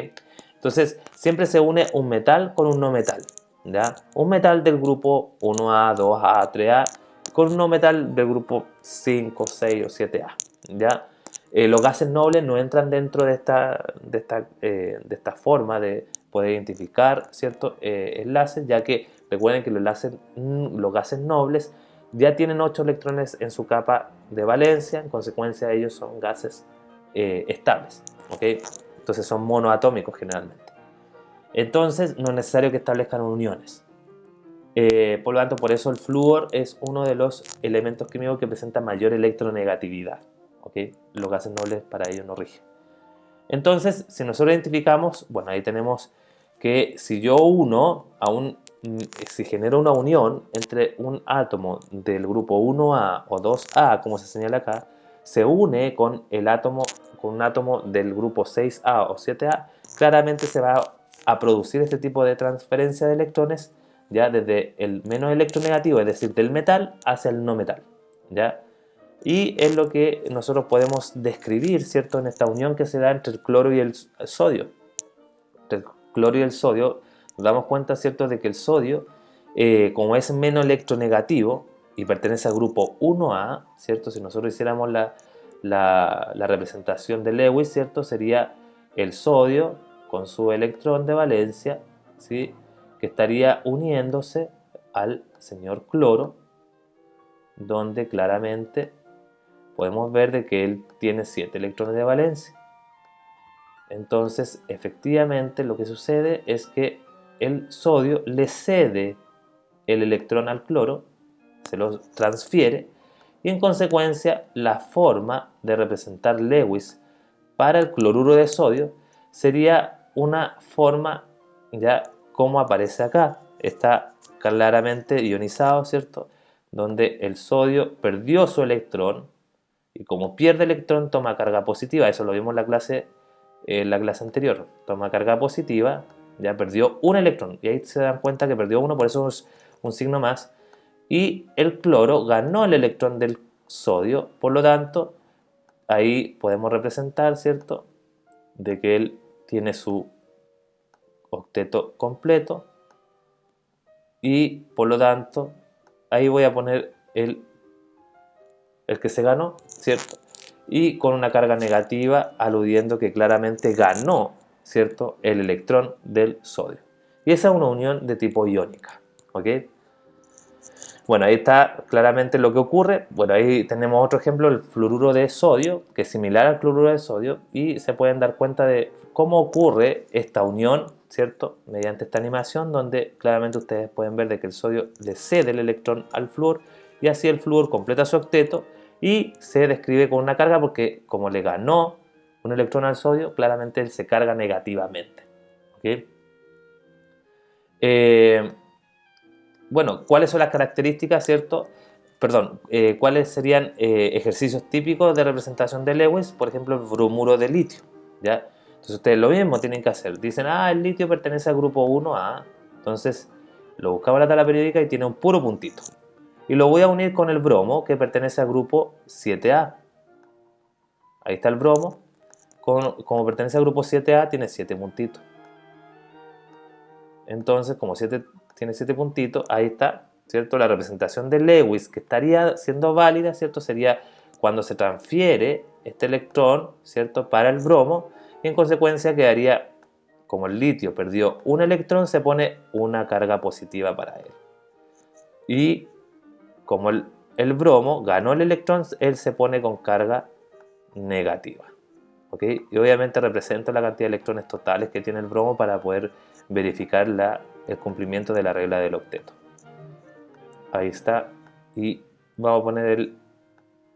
Entonces, siempre se une un metal con un no metal. ¿Ya? Un metal del grupo 1A, 2A, 3A con un no metal del grupo 5, 6 o 7A. ¿Ya? Los gases nobles no entran dentro de esta forma de poder identificar ciertos enlaces, ya que recuerden que los gases nobles ya tienen 8 electrones en su capa de valencia, en consecuencia ellos son gases estables. ¿Okay? Entonces son monoatómicos generalmente. Entonces no es necesario que establezcan uniones. Por lo tanto, por eso el flúor es uno de los elementos químicos que presenta mayor electronegatividad. ¿Okay? Los gases nobles para ello no rigen. Entonces, si nosotros identificamos, bueno, ahí tenemos que si yo uno si genero una unión entre un átomo del grupo 1A o 2A, como se señala acá, se une con un átomo del grupo 6A o 7A, claramente se va a producir este tipo de transferencia de electrones, ya desde el menos electronegativo, es decir, del metal hacia el no metal, ¿ya? Y es lo que nosotros podemos describir, ¿cierto?, en esta unión que se da entre el cloro y el sodio. Entre el cloro y el sodio nos damos cuenta, ¿cierto?, de que el sodio, como es menos electronegativo y pertenece al grupo 1A, ¿cierto?, si nosotros hiciéramos la representación de Lewis, ¿cierto?, sería el sodio con su electrón de valencia, ¿sí?, que estaría uniéndose al señor cloro, donde claramente podemos ver de que él tiene 7 electrones de valencia. Entonces, efectivamente, lo que sucede es que el sodio le cede el electrón al cloro, se lo transfiere, y en consecuencia la forma de representar Lewis para el cloruro de sodio sería una forma ya como aparece acá. Está claramente ionizado, ¿cierto?, donde el sodio perdió su electrón, y como pierde electrón toma carga positiva. Eso lo vimos en la clase anterior. Toma carga positiva, ya perdió un electrón, y ahí se dan cuenta que perdió uno, por eso es un signo más. Y el cloro ganó el electrón del sodio, por lo tanto ahí podemos representar, ¿cierto?, de que él tiene su octeto completo, y por lo tanto ahí voy a poner el que se ganó, ¿cierto?, y con una carga negativa aludiendo que claramente ganó, ¿cierto?, el electrón del sodio. Y esa es una unión de tipo iónica. ¿Ok? Bueno, ahí está claramente lo que ocurre. Bueno, ahí tenemos otro ejemplo, el fluoruro de sodio, que es similar al cloruro de sodio, y se pueden dar cuenta de cómo ocurre esta unión, ¿cierto?, mediante esta animación, donde claramente ustedes pueden ver de que el sodio le cede el electrón al flúor, y así el flúor completa su octeto y se describe con una carga porque como le ganó un electrón al sodio, claramente él se carga negativamente. ¿Okay? Bueno, ¿cuáles son las características, cierto? Perdón, ¿cuáles serían ejercicios típicos de representación de Lewis? Por ejemplo, el bromuro de litio, ¿ya? Entonces ustedes lo mismo tienen que hacer. Dicen, el litio pertenece al grupo 1A. Entonces lo buscamos en la tabla periódica y tiene un puro puntito. Y lo voy a unir con el bromo, que pertenece al grupo 7A. Ahí está el bromo. Como pertenece al grupo 7A, tiene 7 puntitos. Entonces, como tiene 7 puntitos, ahí está, ¿cierto? La representación de Lewis, que estaría siendo válida, ¿cierto? Sería cuando se transfiere este electrón, ¿cierto?, para el bromo, y en consecuencia quedaría, como el litio perdió un electrón, se pone una carga positiva para él. Y como el el bromo ganó el electrón, él se pone con carga negativa. ¿Ok? Y obviamente represento la cantidad de electrones totales que tiene el bromo para poder verificar el cumplimiento de la regla del octeto. Ahí está. Y vamos a poner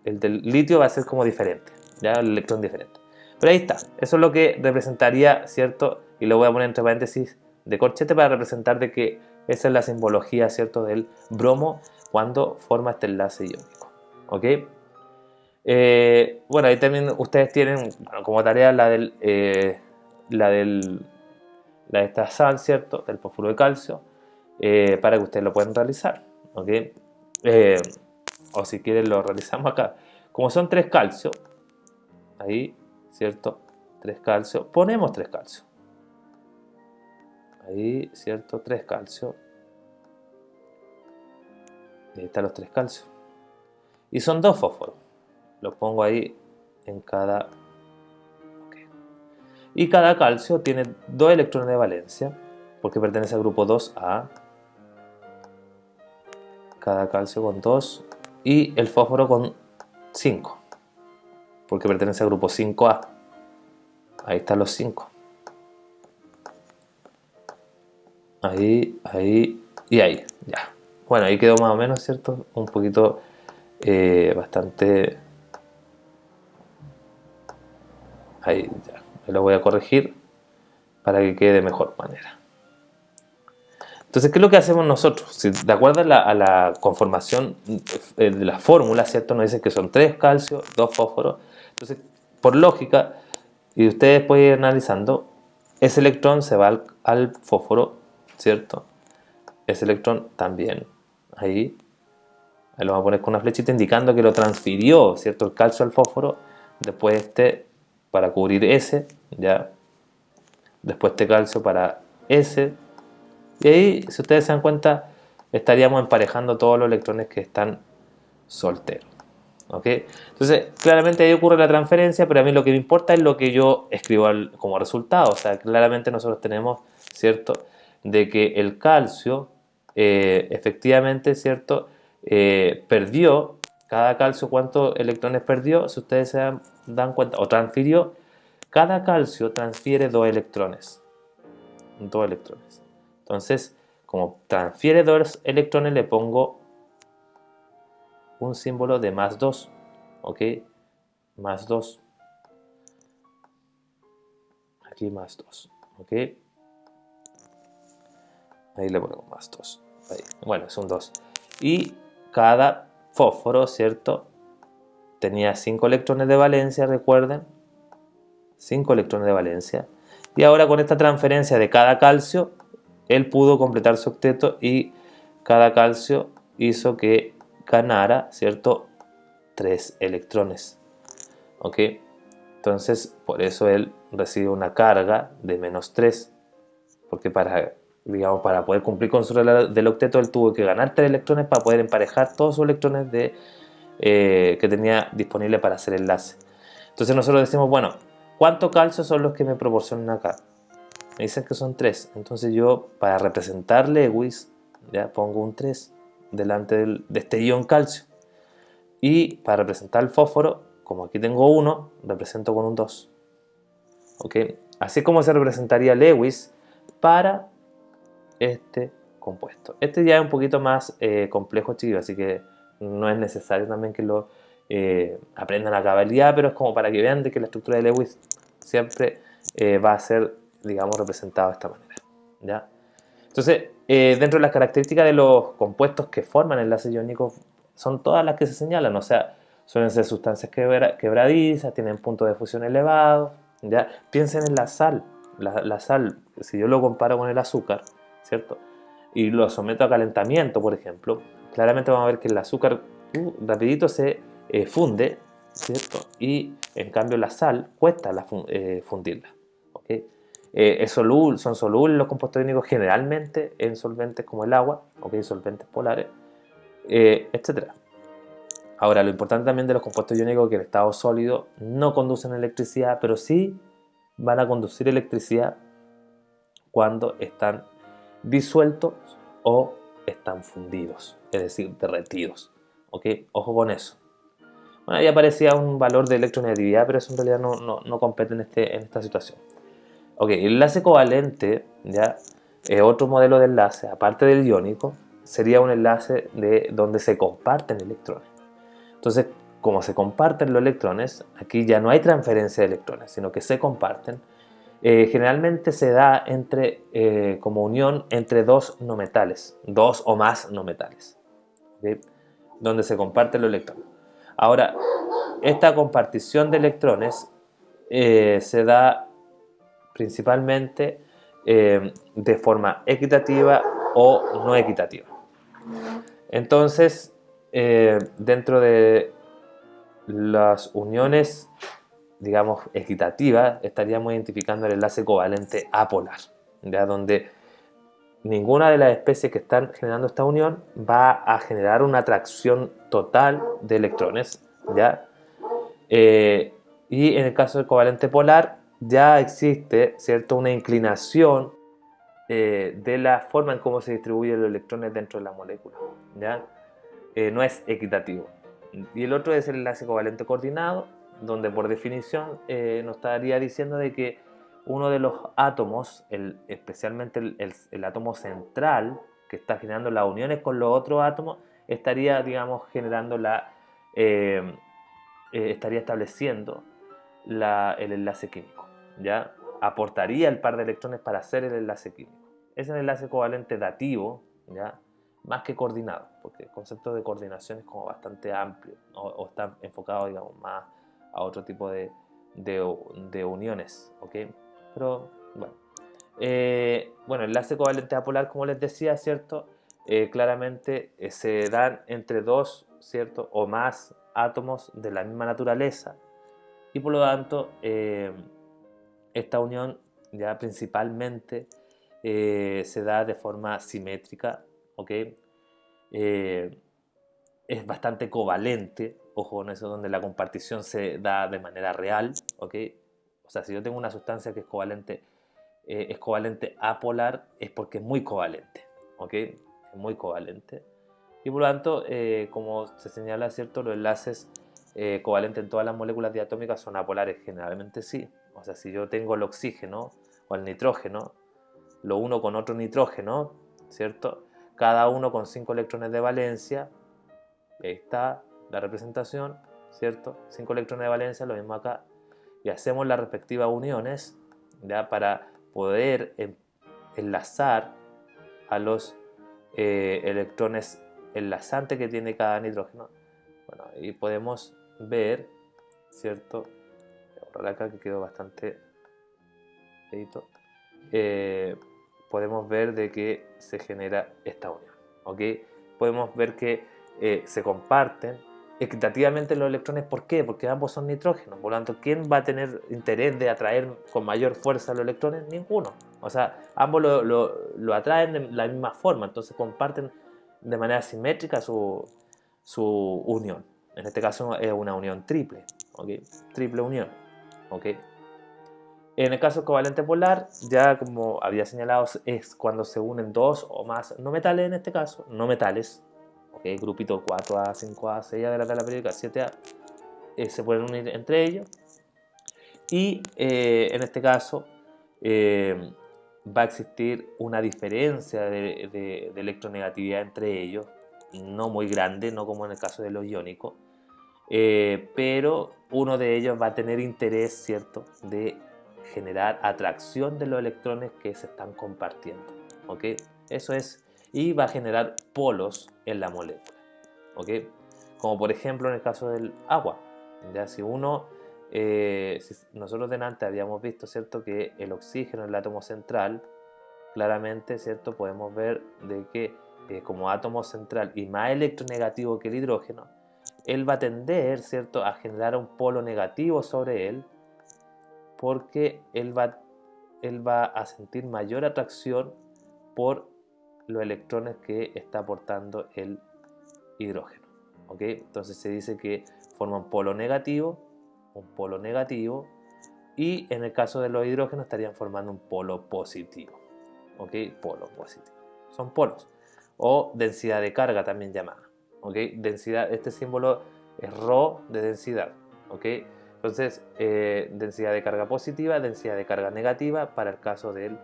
el del litio, va a ser como diferente, ya el electrón diferente. Pero ahí está, eso es lo que representaría, ¿cierto? Y lo voy a poner entre paréntesis de corchete para representar de que esa es la simbología, ¿cierto? Del bromo cuando forma este enlace iónico. ¿Ok? Bueno, ahí también ustedes tienen como tarea la del la de esta sal, ¿cierto? Del fósforo de calcio, para que ustedes lo puedan realizar. ¿Ok? Eh, o si quieren lo realizamos acá. Como son 3 calcio, ahí, ¿cierto? 3 calcio, ponemos 3 calcio. Ahí, ¿cierto? 3 calcio. Ahí están los 3 calcios. Y son 2 fósforos. Los pongo ahí en cada... Okay. Y cada calcio tiene 2 electrones de valencia, porque pertenece al grupo 2A. Cada calcio con 2. Y el fósforo con 5, porque pertenece al grupo 5A. Ahí están los 5. Ahí, ahí y ahí. Ya. Bueno, ahí quedó más o menos, ¿cierto? Un poquito bastante... Ahí ya. Ahí lo voy a corregir para que quede de mejor manera. Entonces, ¿qué es lo que hacemos nosotros? Si, de acuerdo a la conformación de la fórmula, ¿cierto? Nos dice que son 3 calcios, 2 fósforos. Entonces, por lógica, y ustedes pueden ir analizando, ese electrón se va al fósforo, ¿cierto? Ese electrón también. Ahí lo vamos a poner con una flechita indicando que lo transfirió, ¿cierto? El calcio al fósforo. Después este para cubrir ese, ¿ya? Después este calcio para ese. Y ahí, si ustedes se dan cuenta, estaríamos emparejando todos los electrones que están solteros. ¿Ok? Entonces, claramente ahí ocurre la transferencia, pero a mí lo que me importa es lo que yo escribo como resultado. O sea, claramente nosotros tenemos, ¿cierto? De que el calcio, efectivamente, ¿cierto? Perdió, cada calcio, ¿cuántos electrones perdió? Si ustedes se dan cuenta, o transfirió, cada calcio transfiere 2 electrones. 2 electrones. Entonces, como transfiere 2 electrones, le pongo un símbolo de más 2, ¿ok? Más 2. Aquí más 2, ¿ok? Ahí le pongo más 2. Ahí. Bueno, es un 2. Y cada fósforo, ¿cierto? Tenía 5 electrones de valencia, recuerden. 5 electrones de valencia. Y ahora con esta transferencia de cada calcio, él pudo completar su octeto y cada calcio hizo que ganara, ¿cierto? 3 electrones. ¿Ok? Entonces, por eso él recibe una carga de menos 3. Porque digamos, para poder cumplir con su regla del octeto, él tuvo que ganar 3 electrones para poder emparejar todos sus electrones que tenía disponible para hacer enlace. Entonces nosotros decimos, bueno, ¿cuántos calcios son los que me proporcionan acá? Me dicen que son 3. Entonces yo, para representar Lewis, ya pongo un 3 delante de este ion calcio. Y para representar el fósforo, como aquí tengo 1, represento con un 2. ¿Ok? Así es como se representaría Lewis para este compuesto. Este ya es un poquito más complejo, chicos, así que no es necesario también que lo aprendan a cabalidad, pero es como para que vean de que la estructura de Lewis siempre va a ser, digamos, representada de esta manera. ¿Ya? Entonces, dentro de las características de los compuestos que forman enlaces iónicos, son todas las que se señalan, o sea, suelen ser sustancias quebradizas, tienen puntos de fusión elevados. ¿Ya? Piensen en la sal. La sal, si yo lo comparo con el azúcar, ¿cierto? Y lo someto a calentamiento, por ejemplo, claramente vamos a ver que el azúcar rapidito se funde, ¿cierto? Y en cambio la sal cuesta fundirla, ¿ok? Son solubles los compuestos iónicos generalmente en solventes como el agua, ¿ok? Solventes polares, etc. Ahora, lo importante también de los compuestos iónicos es que en estado sólido no conducen electricidad, pero sí van a conducir electricidad cuando están disueltos o están fundidos, es decir, derretidos. ¿ok? Ojo con eso. Bueno, ahí aparecía un valor de electronegatividad, pero eso en realidad no compete en esta situación. Ok, el enlace covalente, ya, otro modelo de enlace, aparte del iónico, sería un enlace de donde se comparten electrones. Entonces, como se comparten los electrones, aquí ya no hay transferencia de electrones, sino que se comparten. Generalmente se da como unión entre dos no metales, dos o más no metales, ¿okay? Donde se comparten los electrones. Ahora, esta compartición de electrones se da principalmente de forma equitativa o no equitativa. Entonces, dentro de las uniones, digamos, equitativas, estaríamos identificando el enlace covalente apolar, ¿ya? Donde ninguna de las especies que están generando esta unión va a generar una atracción total de electrones, ¿ya? Y en el caso del covalente polar ya existe, ¿cierto?, una inclinación de la forma en cómo se distribuyen los electrones dentro de la molécula, ¿ya? No es equitativo. Y el otro es el enlace covalente coordinado, donde por definición nos estaría diciendo de que uno de los átomos, especialmente el átomo central, que está generando las uniones con los otros átomos, estaría, digamos, generando estaría estableciendo el enlace químico, ¿ya? Aportaría el par de electrones para hacer el enlace químico. Es el enlace covalente dativo, ¿ya? Más que coordinado, porque el concepto de coordinación es como bastante amplio, o está enfocado, digamos, más a otro tipo de uniones, ¿ok? Pero, bueno. Bueno, el enlace covalente apolar, como les decía, ¿cierto? Claramente se dan entre dos, ¿cierto?, o más átomos de la misma naturaleza, y por lo tanto esta unión ya principalmente se da de forma simétrica, ¿ok? Es bastante covalente, ojo con eso, donde la compartición se da de manera real, ¿ok? O sea, si yo tengo una sustancia que es covalente apolar, es porque es muy covalente, ¿ok? Es muy covalente. Y por lo tanto, como se señala, ¿cierto?, los enlaces covalentes en todas las moléculas diatómicas son apolares, generalmente sí. O sea, si yo tengo el oxígeno o el nitrógeno, lo uno con otro nitrógeno, ¿cierto? Cada uno con 5 electrones de valencia, ahí está la representación, ¿cierto? 5 electrones de valencia, lo mismo acá, y hacemos las respectivas uniones, ¿ya?, para poder enlazar a los electrones enlazantes que tiene cada nitrógeno. Bueno, y podemos ver, ¿cierto? Voy a borrar acá que quedó bastante feito. Podemos ver de que se genera esta unión, ¿ok? Podemos ver que se comparten equitativamente los electrones. ¿Por qué? Porque ambos son nitrógenos. Por lo tanto, ¿quién va a tener interés de atraer con mayor fuerza los electrones? Ninguno. O sea, ambos lo atraen de la misma forma, entonces comparten de manera simétrica su unión. En este caso es una unión triple, ¿ok? Triple unión, ¿ok? En el caso covalente polar, ya como había señalado, es cuando se unen dos o más no metales, en este caso, no metales, ¿okay? Grupito 4A, 5A, 6A de la tabla periódica, 7A, se pueden unir entre ellos. Y en este caso va a existir una diferencia de electronegatividad entre ellos, no muy grande, no como en el caso de los iónicos, pero uno de ellos va a tener interés, ¿cierto?, de generar atracción de los electrones que se están compartiendo, ¿ok? Eso es, y va a generar polos en la molécula, ¿ok? Como por ejemplo en el caso del agua, ya si nosotros delante habíamos visto, ¿cierto?, que el oxígeno es el átomo central, claramente, ¿cierto?, podemos ver de que como átomo central y más electronegativo que el hidrógeno, él va a tender, ¿cierto?, a generar un polo negativo sobre él, porque él va a sentir mayor atracción por los electrones que está aportando el hidrógeno, ¿ok? Entonces se dice que forma un polo negativo, y en el caso de los hidrógenos estarían formando un polo positivo, ¿ok? Polo positivo. Son polos, o densidad de carga también llamada, ¿ok? Densidad, este símbolo es ρ de densidad, ¿ok? Entonces, densidad de carga positiva, densidad de carga negativa para el caso del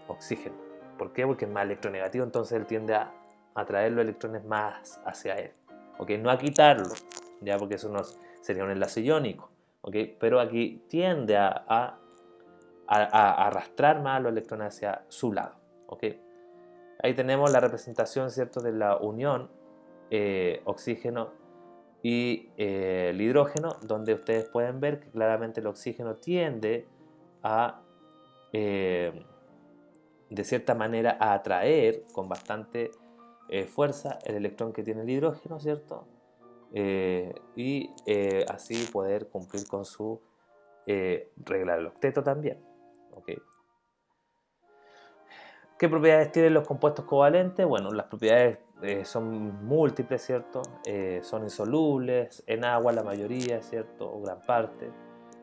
oxígeno. ¿Por qué? Porque es más electronegativo, entonces él tiende a atraer los electrones más hacia él, ¿ok? No a quitarlo, ya, porque eso no sería un enlace iónico, ¿ok? Pero aquí tiende a arrastrar más los electrones hacia su lado, ¿ok? Ahí tenemos la representación, ¿cierto?, de la unión oxígeno y el hidrógeno, donde ustedes pueden ver que claramente el oxígeno tiende a, de cierta manera, a atraer con bastante fuerza el electrón que tiene el hidrógeno, ¿cierto? Y así poder cumplir con su regla del octeto también, ¿ok? ¿Qué propiedades tienen los compuestos covalentes? Bueno, las propiedades son múltiples, ¿cierto? Son insolubles en agua la mayoría, ¿cierto? O gran parte.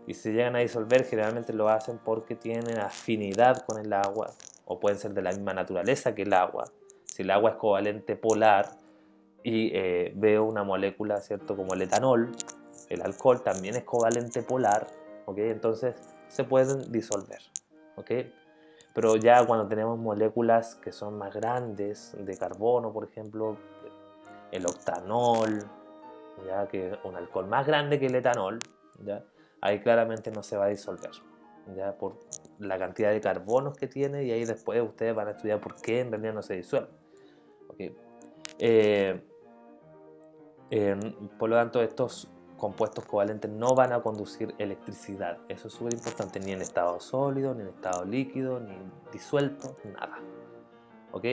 Y si llegan a disolver, generalmente lo hacen porque tienen afinidad con el agua o pueden ser de la misma naturaleza que el agua. Si el agua es covalente polar y veo una molécula, ¿cierto? Como el etanol, el alcohol también es covalente polar, ¿ok? Entonces se pueden disolver, ¿ok? Pero ya cuando tenemos moléculas que son más grandes, de carbono, por ejemplo, el octanol, ya que es un alcohol más grande que el etanol, ya, ahí claramente no se va a disolver, ya por la cantidad de carbonos que tiene, y ahí después ustedes van a estudiar por qué en realidad no se disuelve. ¿Okay? Eh, por lo tanto, estos compuestos covalentes no van a conducir electricidad. Eso es súper importante, ni en estado sólido, ni en estado líquido, ni disuelto, nada. ¿Ok?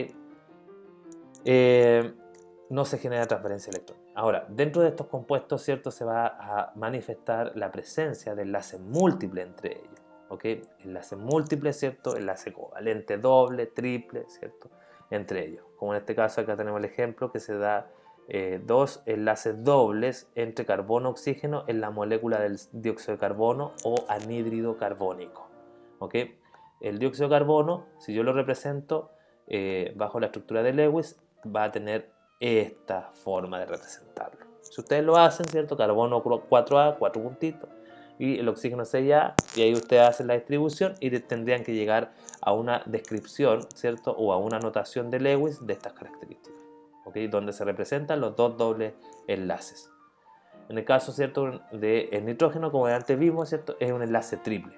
No se genera transferencia de electrones. Ahora, dentro de estos compuestos, ¿cierto? Se va a manifestar la presencia de enlaces múltiples entre ellos. ¿Ok? Enlace múltiple, ¿cierto? Enlace covalente doble, triple, ¿cierto? Entre ellos. Como en este caso, acá tenemos el ejemplo que se da dos enlaces dobles entre carbono-oxígeno en la molécula del dióxido de carbono o anhídrido carbónico. ¿Ok? El dióxido de carbono, si yo lo represento bajo la estructura de Lewis, va a tener esta forma de representarlo. Si ustedes lo hacen, ¿cierto? Carbono 4A, 4 puntitos, y el oxígeno 6A, y ahí ustedes hacen la distribución y tendrían que llegar a una descripción, ¿cierto? O a una notación de Lewis de estas características, ¿ok? Donde se representan los dos dobles enlaces. En el caso, ¿cierto?, del nitrógeno, como antes vimos, ¿cierto?, es un enlace triple.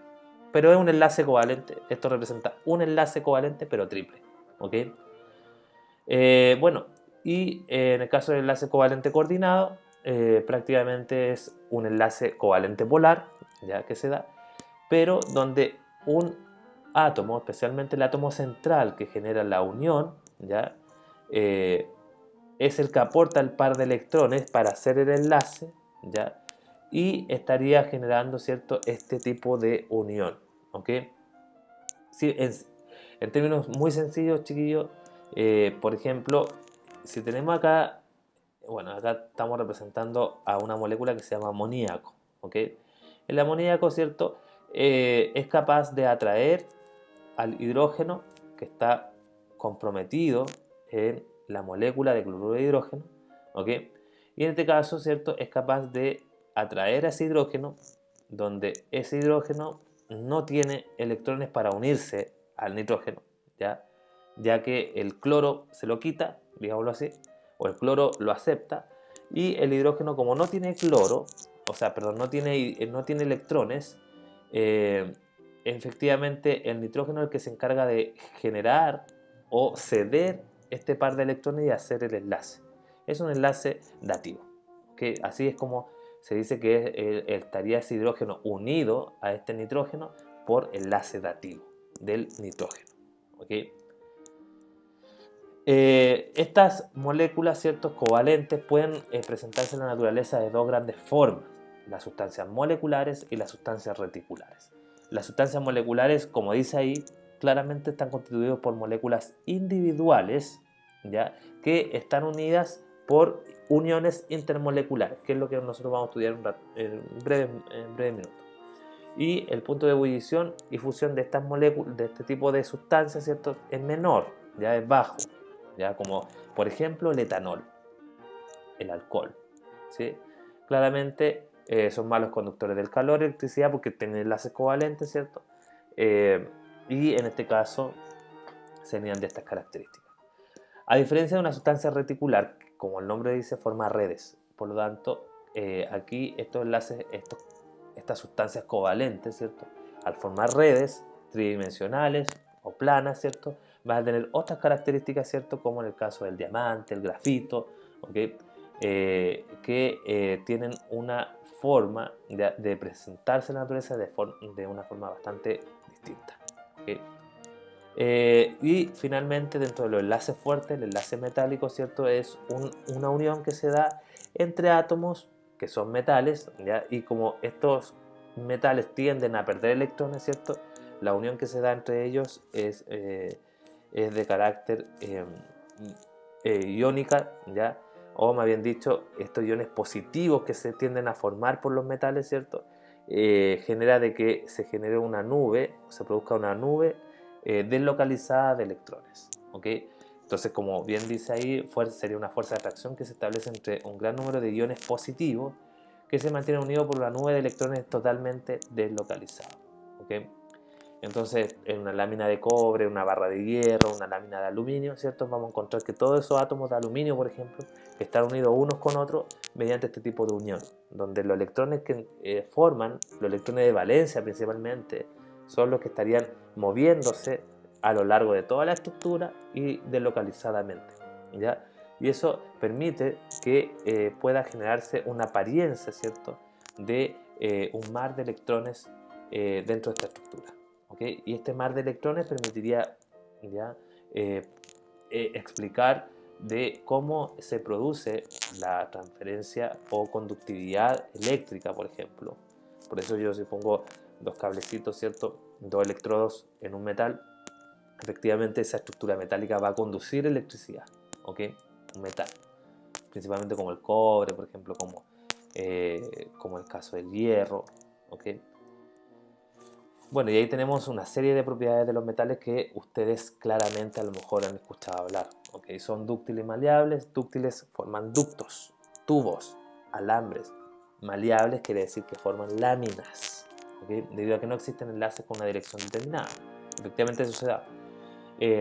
Pero es un enlace covalente. Esto representa un enlace covalente, pero triple, ¿ok? Bueno, y en el caso del enlace covalente coordinado, prácticamente es un enlace covalente polar, ya que se da, pero donde un átomo, especialmente el átomo central que genera la unión, ya es el que aporta el par de electrones para hacer el enlace, ya, y estaría generando, ¿cierto?, este tipo de unión, ¿ok? Sí, en términos muy sencillos, chiquillos, por ejemplo, si tenemos acá, bueno, acá estamos representando a una molécula que se llama amoníaco, ¿ok? El amoníaco, ¿cierto?, es capaz de atraer al hidrógeno que está comprometido en la molécula de cloruro de hidrógeno, ¿ok? Y en este caso, ¿cierto?, es capaz de atraer a ese hidrógeno donde ese hidrógeno no tiene electrones para unirse al nitrógeno, ya que el cloro se lo quita, digámoslo así, o el cloro lo acepta, y el hidrógeno, como no tiene cloro, o sea, perdón, no tiene electrones, efectivamente el nitrógeno es el que se encarga de generar o ceder este par de electrones y hacer el enlace. Es un enlace dativo, ¿okay? Así es como se dice que estaría ese hidrógeno unido a este nitrógeno por enlace dativo del nitrógeno, ¿okay? Estas moléculas, ciertos covalentes, pueden presentarse en la naturaleza de dos grandes formas: las sustancias moleculares y las sustancias reticulares. Las sustancias moleculares, como dice ahí, claramente están constituidas por moléculas individuales, ¿ya?, que están unidas por uniones intermoleculares, que es lo que nosotros vamos a estudiar en breve minuto. Y el punto de ebullición y fusión de estas moléculas, de este tipo de sustancias, ¿cierto?, es menor, ya es bajo. ¿ya? Como por ejemplo el etanol, el alcohol, ¿sí? Claramente son malos conductores del calor y electricidad porque tienen enlaces covalentes, ¿cierto? Y en este caso serían de estas características. A diferencia de una sustancia reticular, como el nombre dice, forma redes. Por lo tanto, aquí estos enlaces, estas sustancias covalentes, ¿cierto? Al formar redes tridimensionales o planas, ¿cierto? Van a tener otras características, ¿cierto? Como en el caso del diamante, el grafito, ¿okay? Que tienen una forma de presentarse en la naturaleza de una forma bastante distinta. ¿Okay? Y finalmente, dentro de los enlaces fuertes, el enlace metálico, ¿cierto? Es una unión que se da entre átomos que son metales, ¿ya? Y como estos metales tienden a perder electrones, ¿cierto? La unión que se da entre ellos es de carácter iónica, ¿ya? O más bien dicho, estos iones positivos que se tienden a formar por los metales, ¿cierto? Genera de que se genere una nube, se produzca una nube deslocalizada de electrones. ¿Okay? Entonces, como bien dice ahí, sería una fuerza de atracción que se establece entre un gran número de iones positivos que se mantienen unidos por una nube de electrones totalmente deslocalizada. ¿Okay? Entonces, en una lámina de cobre, una barra de hierro, una lámina de aluminio, ¿cierto? Vamos a encontrar que todos esos átomos de aluminio, por ejemplo, están unidos unos con otros mediante este tipo de unión, donde los electrones que forman, los electrones de valencia principalmente, son los que estarían moviéndose a lo largo de toda la estructura y deslocalizadamente, ¿ya? Y eso permite que pueda generarse una apariencia, ¿cierto?, de un mar de electrones dentro de esta estructura. ¿Okay? Y este mar de electrones permitiría ¿ya? Explicar de cómo se produce la transferencia o conductividad eléctrica, por ejemplo. Por eso yo si pongo dos cablecitos, ¿cierto? Dos electrodos en un metal, efectivamente esa estructura metálica va a conducir electricidad, ¿ok? Un metal, principalmente como el cobre, por ejemplo, como el caso del hierro, ¿ok? Bueno, y ahí tenemos una serie de propiedades de los metales que ustedes claramente a lo mejor han escuchado hablar. ¿Okay? Son dúctiles y maleables. Dúctiles forman ductos, tubos, alambres. Maleables quiere decir que forman láminas, ¿okay? Debido a que no existen enlaces con una dirección determinada. Efectivamente eso se da.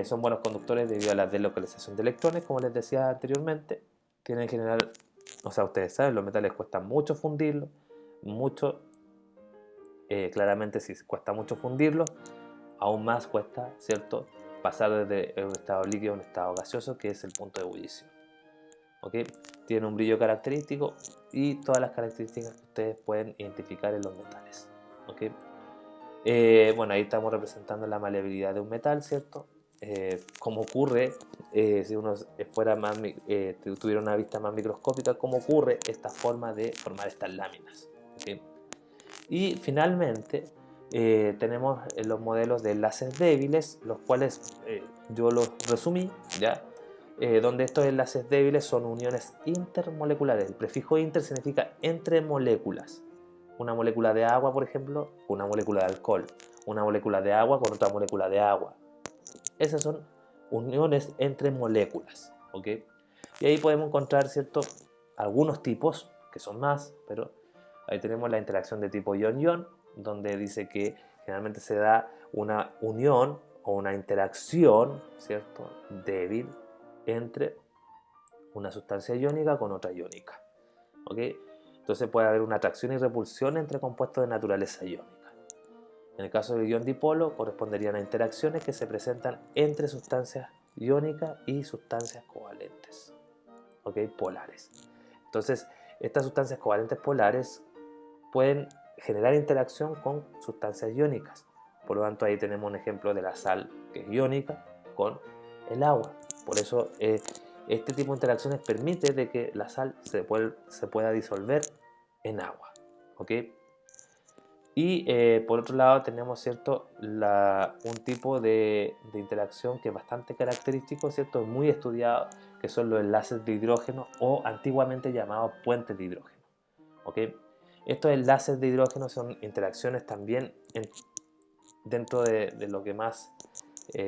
Son buenos conductores debido a la deslocalización de electrones, como les decía anteriormente. Tienen en general, o sea, ustedes saben, los metales cuestan mucho fundirlos, mucho. Claramente si cuesta mucho fundirlo, aún más cuesta, ¿cierto?, pasar desde un estado líquido a un estado gaseoso, que es el punto de ebullición. ¿Okay? Tiene un brillo característico y todas las características que ustedes pueden identificar en los metales. ¿Okay? Bueno, ahí estamos representando la maleabilidad de un metal, ¿cierto? Cómo ocurre, si uno tuviera una vista más microscópica, cómo ocurre esta forma de formar estas láminas. ¿Okay? Y finalmente tenemos los modelos de enlaces débiles, los cuales yo los resumí, ¿ya? Donde estos enlaces débiles son uniones intermoleculares. El prefijo inter significa entre moléculas. Una molécula de agua, por ejemplo, una molécula de alcohol. Una molécula de agua con otra molécula de agua. Esas son uniones entre moléculas, ¿ok? Y ahí podemos encontrar, ¿cierto?, algunos tipos, que son más, pero ahí tenemos la interacción de tipo ion-ion, donde dice que generalmente se da una unión o una interacción, ¿cierto?, débil entre una sustancia iónica con otra iónica. ¿Ok? Entonces puede haber una atracción y repulsión entre compuestos de naturaleza iónica. En el caso del ion dipolo, corresponderían a interacciones que se presentan entre sustancias iónicas y sustancias covalentes, ¿ok?, polares. Entonces, estas sustancias covalentes polares pueden generar interacción con sustancias iónicas. Por lo tanto, ahí tenemos un ejemplo de la sal, que es iónica, con el agua. Por eso, este tipo de interacciones permite de que la sal se pueda disolver en agua. ¿Ok? Y por otro lado tenemos, ¿cierto?, un tipo de interacción que es bastante característico, ¿cierto?, muy estudiado, que son los enlaces de hidrógeno o antiguamente llamados puentes de hidrógeno. ¿Ok? Estos enlaces de hidrógeno son interacciones también dentro de lo que más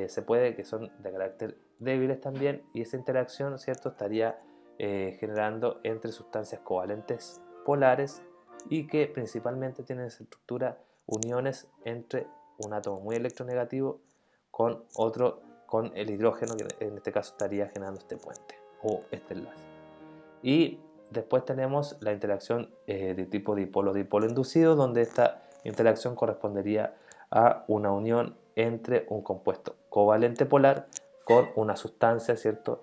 se puede, que son de carácter débiles también, y esa interacción, ¿cierto?, estaría generando entre sustancias covalentes polares y que principalmente tienen esa estructura uniones entre un átomo muy electronegativo con otro, con el hidrógeno, que en este caso estaría generando este puente o este enlace. Y después tenemos la interacción de tipo dipolo-dipolo inducido, donde esta interacción correspondería a una unión entre un compuesto covalente polar con una sustancia, ¿cierto?,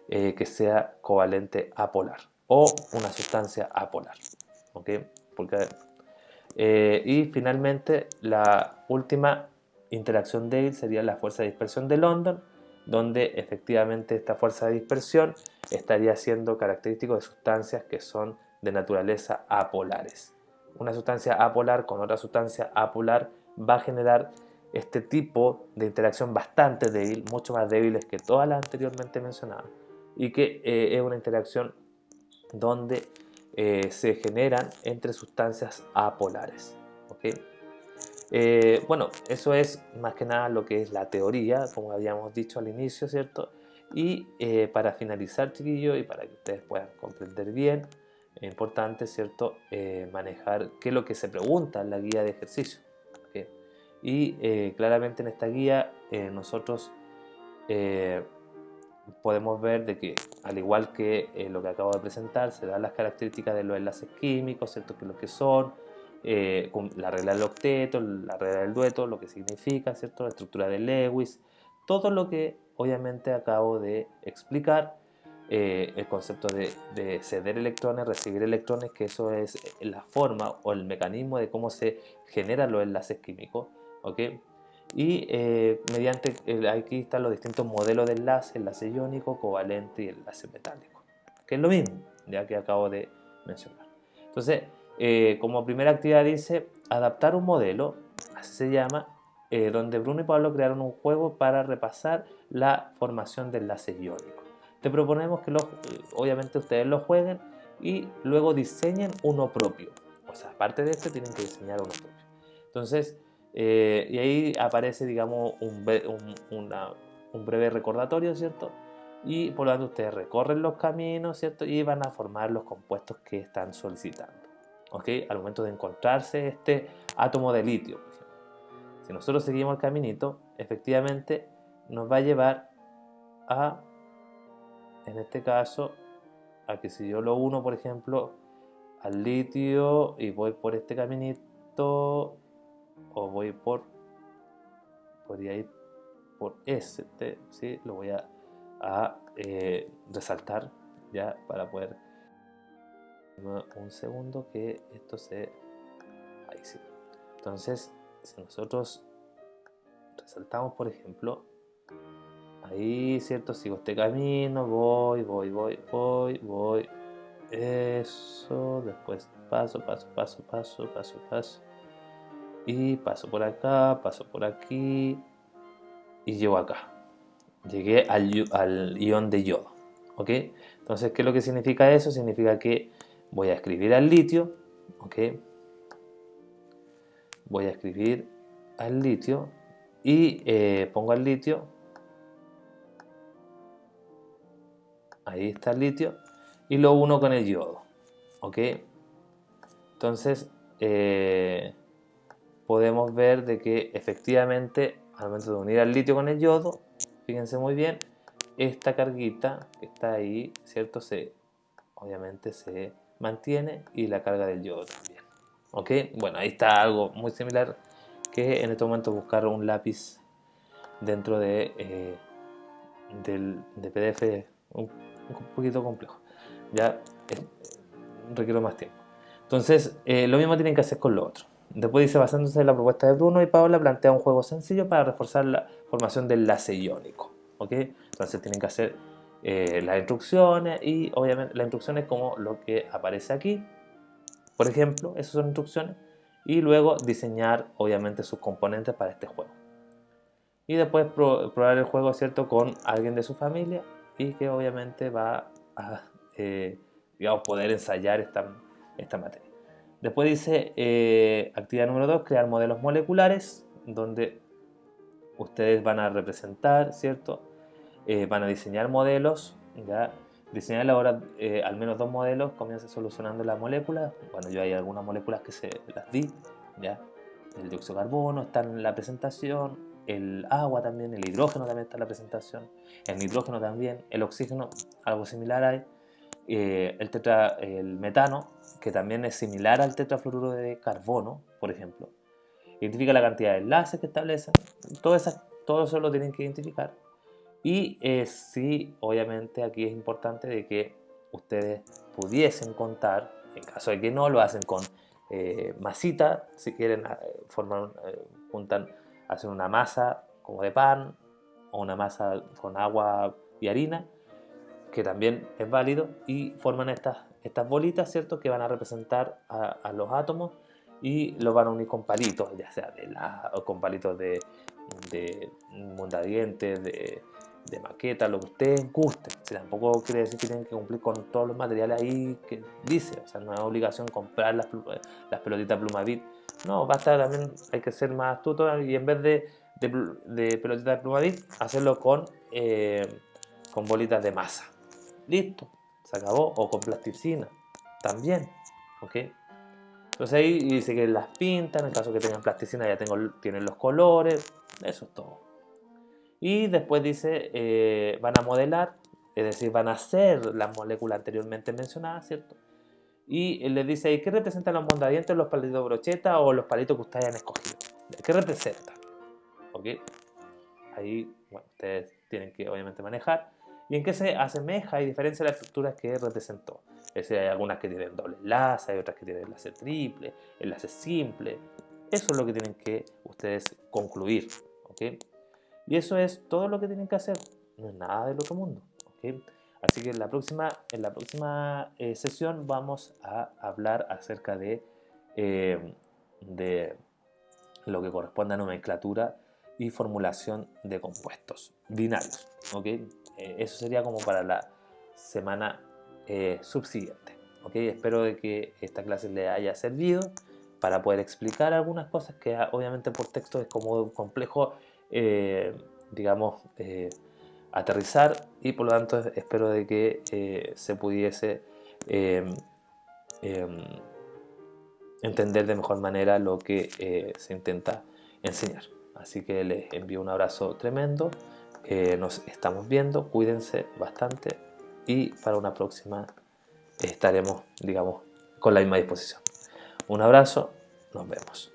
que sea covalente apolar o una sustancia apolar. ¿Ok? Porque, y finalmente la última interacción débil sería la fuerza de dispersión de London, donde efectivamente esta fuerza de dispersión estaría siendo característico de sustancias que son de naturaleza apolares. Una sustancia apolar con otra sustancia apolar va a generar este tipo de interacción bastante débil, mucho más débiles que todas las anteriormente mencionadas, y que es una interacción donde se generan entre sustancias apolares. ¿Okay? Bueno, eso es más que nada lo que es la teoría, como habíamos dicho al inicio, ¿cierto? Y para finalizar, chiquillos, y para que ustedes puedan comprender bien, es importante, ¿cierto?, manejar qué es lo que se pregunta en la guía de ejercicio. ¿Okay? Y claramente en esta guía nosotros podemos ver de que, al igual que lo que acabo de presentar, se dan las características de los enlaces químicos, ¿cierto?, que es lo que son, la regla del octeto, la regla del dueto, lo que significa, ¿cierto?, la estructura de Lewis, todo lo que obviamente acabo de explicar, el concepto de ceder electrones, recibir electrones, que eso es la forma o el mecanismo de cómo se generan los enlaces químicos, ¿ok? Y mediante, aquí están los distintos modelos de enlace iónico, covalente y enlace metálico, que es lo mismo, ya que acabo de mencionar. Entonces, como primera actividad dice, adaptar un modelo, así se llama, donde Bruno y Pablo crearon un juego para repasar la formación de enlaces iónicos. Te proponemos que obviamente ustedes lo jueguen y luego diseñen uno propio. O sea, aparte de este, tienen que diseñar uno propio. Entonces, y ahí aparece, digamos, un breve recordatorio, ¿cierto? Y por lo tanto ustedes recorren los caminos, ¿cierto? Y van a formar los compuestos que están solicitando, ¿ok? Al momento de encontrarse este átomo de litio, por ejemplo. Si nosotros seguimos el caminito, efectivamente nos va a llevar a, en este caso, a que si yo lo uno, por ejemplo, al litio y voy por este caminito, o voy podría ir por este, ¿sí? Lo voy a resaltar ya para poder, un segundo que esto se, ahí sí. Entonces, si nosotros resaltamos, por ejemplo, ahí, ¿cierto? Sigo este camino, voy, eso, después paso, y paso por acá, paso por aquí y llego acá. Llegué al ion de yodo, ¿ok? Entonces, ¿qué es lo que significa eso? Significa que voy a escribir al litio, ¿ok? Voy a escribir al litio y pongo al litio, ahí está el litio, y lo uno con el yodo, ¿ok? Entonces, podemos ver de que efectivamente al momento de unir al litio con el yodo, fíjense muy bien, esta carguita que está ahí, ¿cierto? Obviamente se mantiene, y la carga del yodo también. ¿Ok? Bueno, ahí está algo muy similar, que en este momento buscar un lápiz dentro de PDF un poquito complejo. Ya requiero más tiempo. Entonces, lo mismo tienen que hacer con lo otro. Después dice, basándose en la propuesta de Bruno y Paola, plantea un juego sencillo para reforzar la formación del enlace iónico. ¿Ok? Entonces tienen que hacer las instrucciones, y obviamente las instrucciones como lo que aparece aquí. Por ejemplo, esas son instrucciones. Y luego diseñar obviamente sus componentes para este juego. Y después probar el juego, ¿cierto?, con alguien de su familia, y que obviamente va a digamos, poder ensayar esta materia. Después dice, actividad número 2, crear modelos moleculares, donde ustedes van a representar, ¿cierto?, van a diseñar modelos, ¿ya? Diseñar ahora al menos 2 modelos, comienza solucionando las moléculas. Bueno, yo hay algunas moléculas que se las di, ¿ya? El dióxido de carbono está en la presentación, el agua también, el hidrógeno también está en la presentación, el nitrógeno también, el oxígeno, algo similar hay, el metano, que también es similar al tetrafluoruro de carbono, por ejemplo. Identifica la cantidad de enlaces que establecen, todo eso lo tienen que identificar. Y sí, obviamente aquí es importante de que ustedes pudiesen contar, en caso de que no, lo hacen con masita, si quieren juntan, hacen una masa como de pan o una masa con agua y harina, que también es válido, y forman estas bolitas, ¿cierto?, que van a representar a los átomos y los van a unir con palitos, ya sea o con palitos de mondadientes, de maqueta, lo que ustedes gusten. Si tampoco quiere decir que tienen que cumplir con todos los materiales ahí que dice, o sea, no es obligación comprar las pelotitas Plumavit. No, basta también, hay que ser más astuto y en vez de pelotitas Plumavit, hacerlo con bolitas de masa. Listo, se acabó. O con plasticina, también, ¿ok? Entonces ahí dice que las pintan, en caso que tengan plasticina ya tienen los colores, eso es todo. Y después dice, van a modelar, es decir, van a hacer las moléculas anteriormente mencionadas, ¿cierto? Y les dice, ¿qué representan los mondadientes, los palitos brocheta o los palitos que ustedes hayan escogido? ¿Qué representan? ¿Ok? Ahí, bueno, ustedes tienen que obviamente manejar. ¿Y en qué se asemeja y diferencia las estructuras que representó? Es decir, hay algunas que tienen doble enlace, hay otras que tienen enlace triple, enlace simple. Eso es lo que tienen que ustedes concluir, ¿ok? Y eso es todo lo que tienen que hacer, no es nada del otro mundo, ¿ok? Así que en la próxima sesión vamos a hablar acerca de lo que corresponde a nomenclatura y formulación de compuestos binarios, ¿ok? Eso sería como para la semana subsiguiente, ¿ok? Espero de que esta clase les haya servido para poder explicar algunas cosas que obviamente por texto es como complejo, digamos, aterrizar, y por lo tanto espero de que se pudiese em, entender de mejor manera lo que se intenta enseñar. Así que les envío un abrazo tremendo, nos estamos viendo, cuídense bastante y para una próxima estaremos, digamos, con la misma disposición. Un abrazo, nos vemos.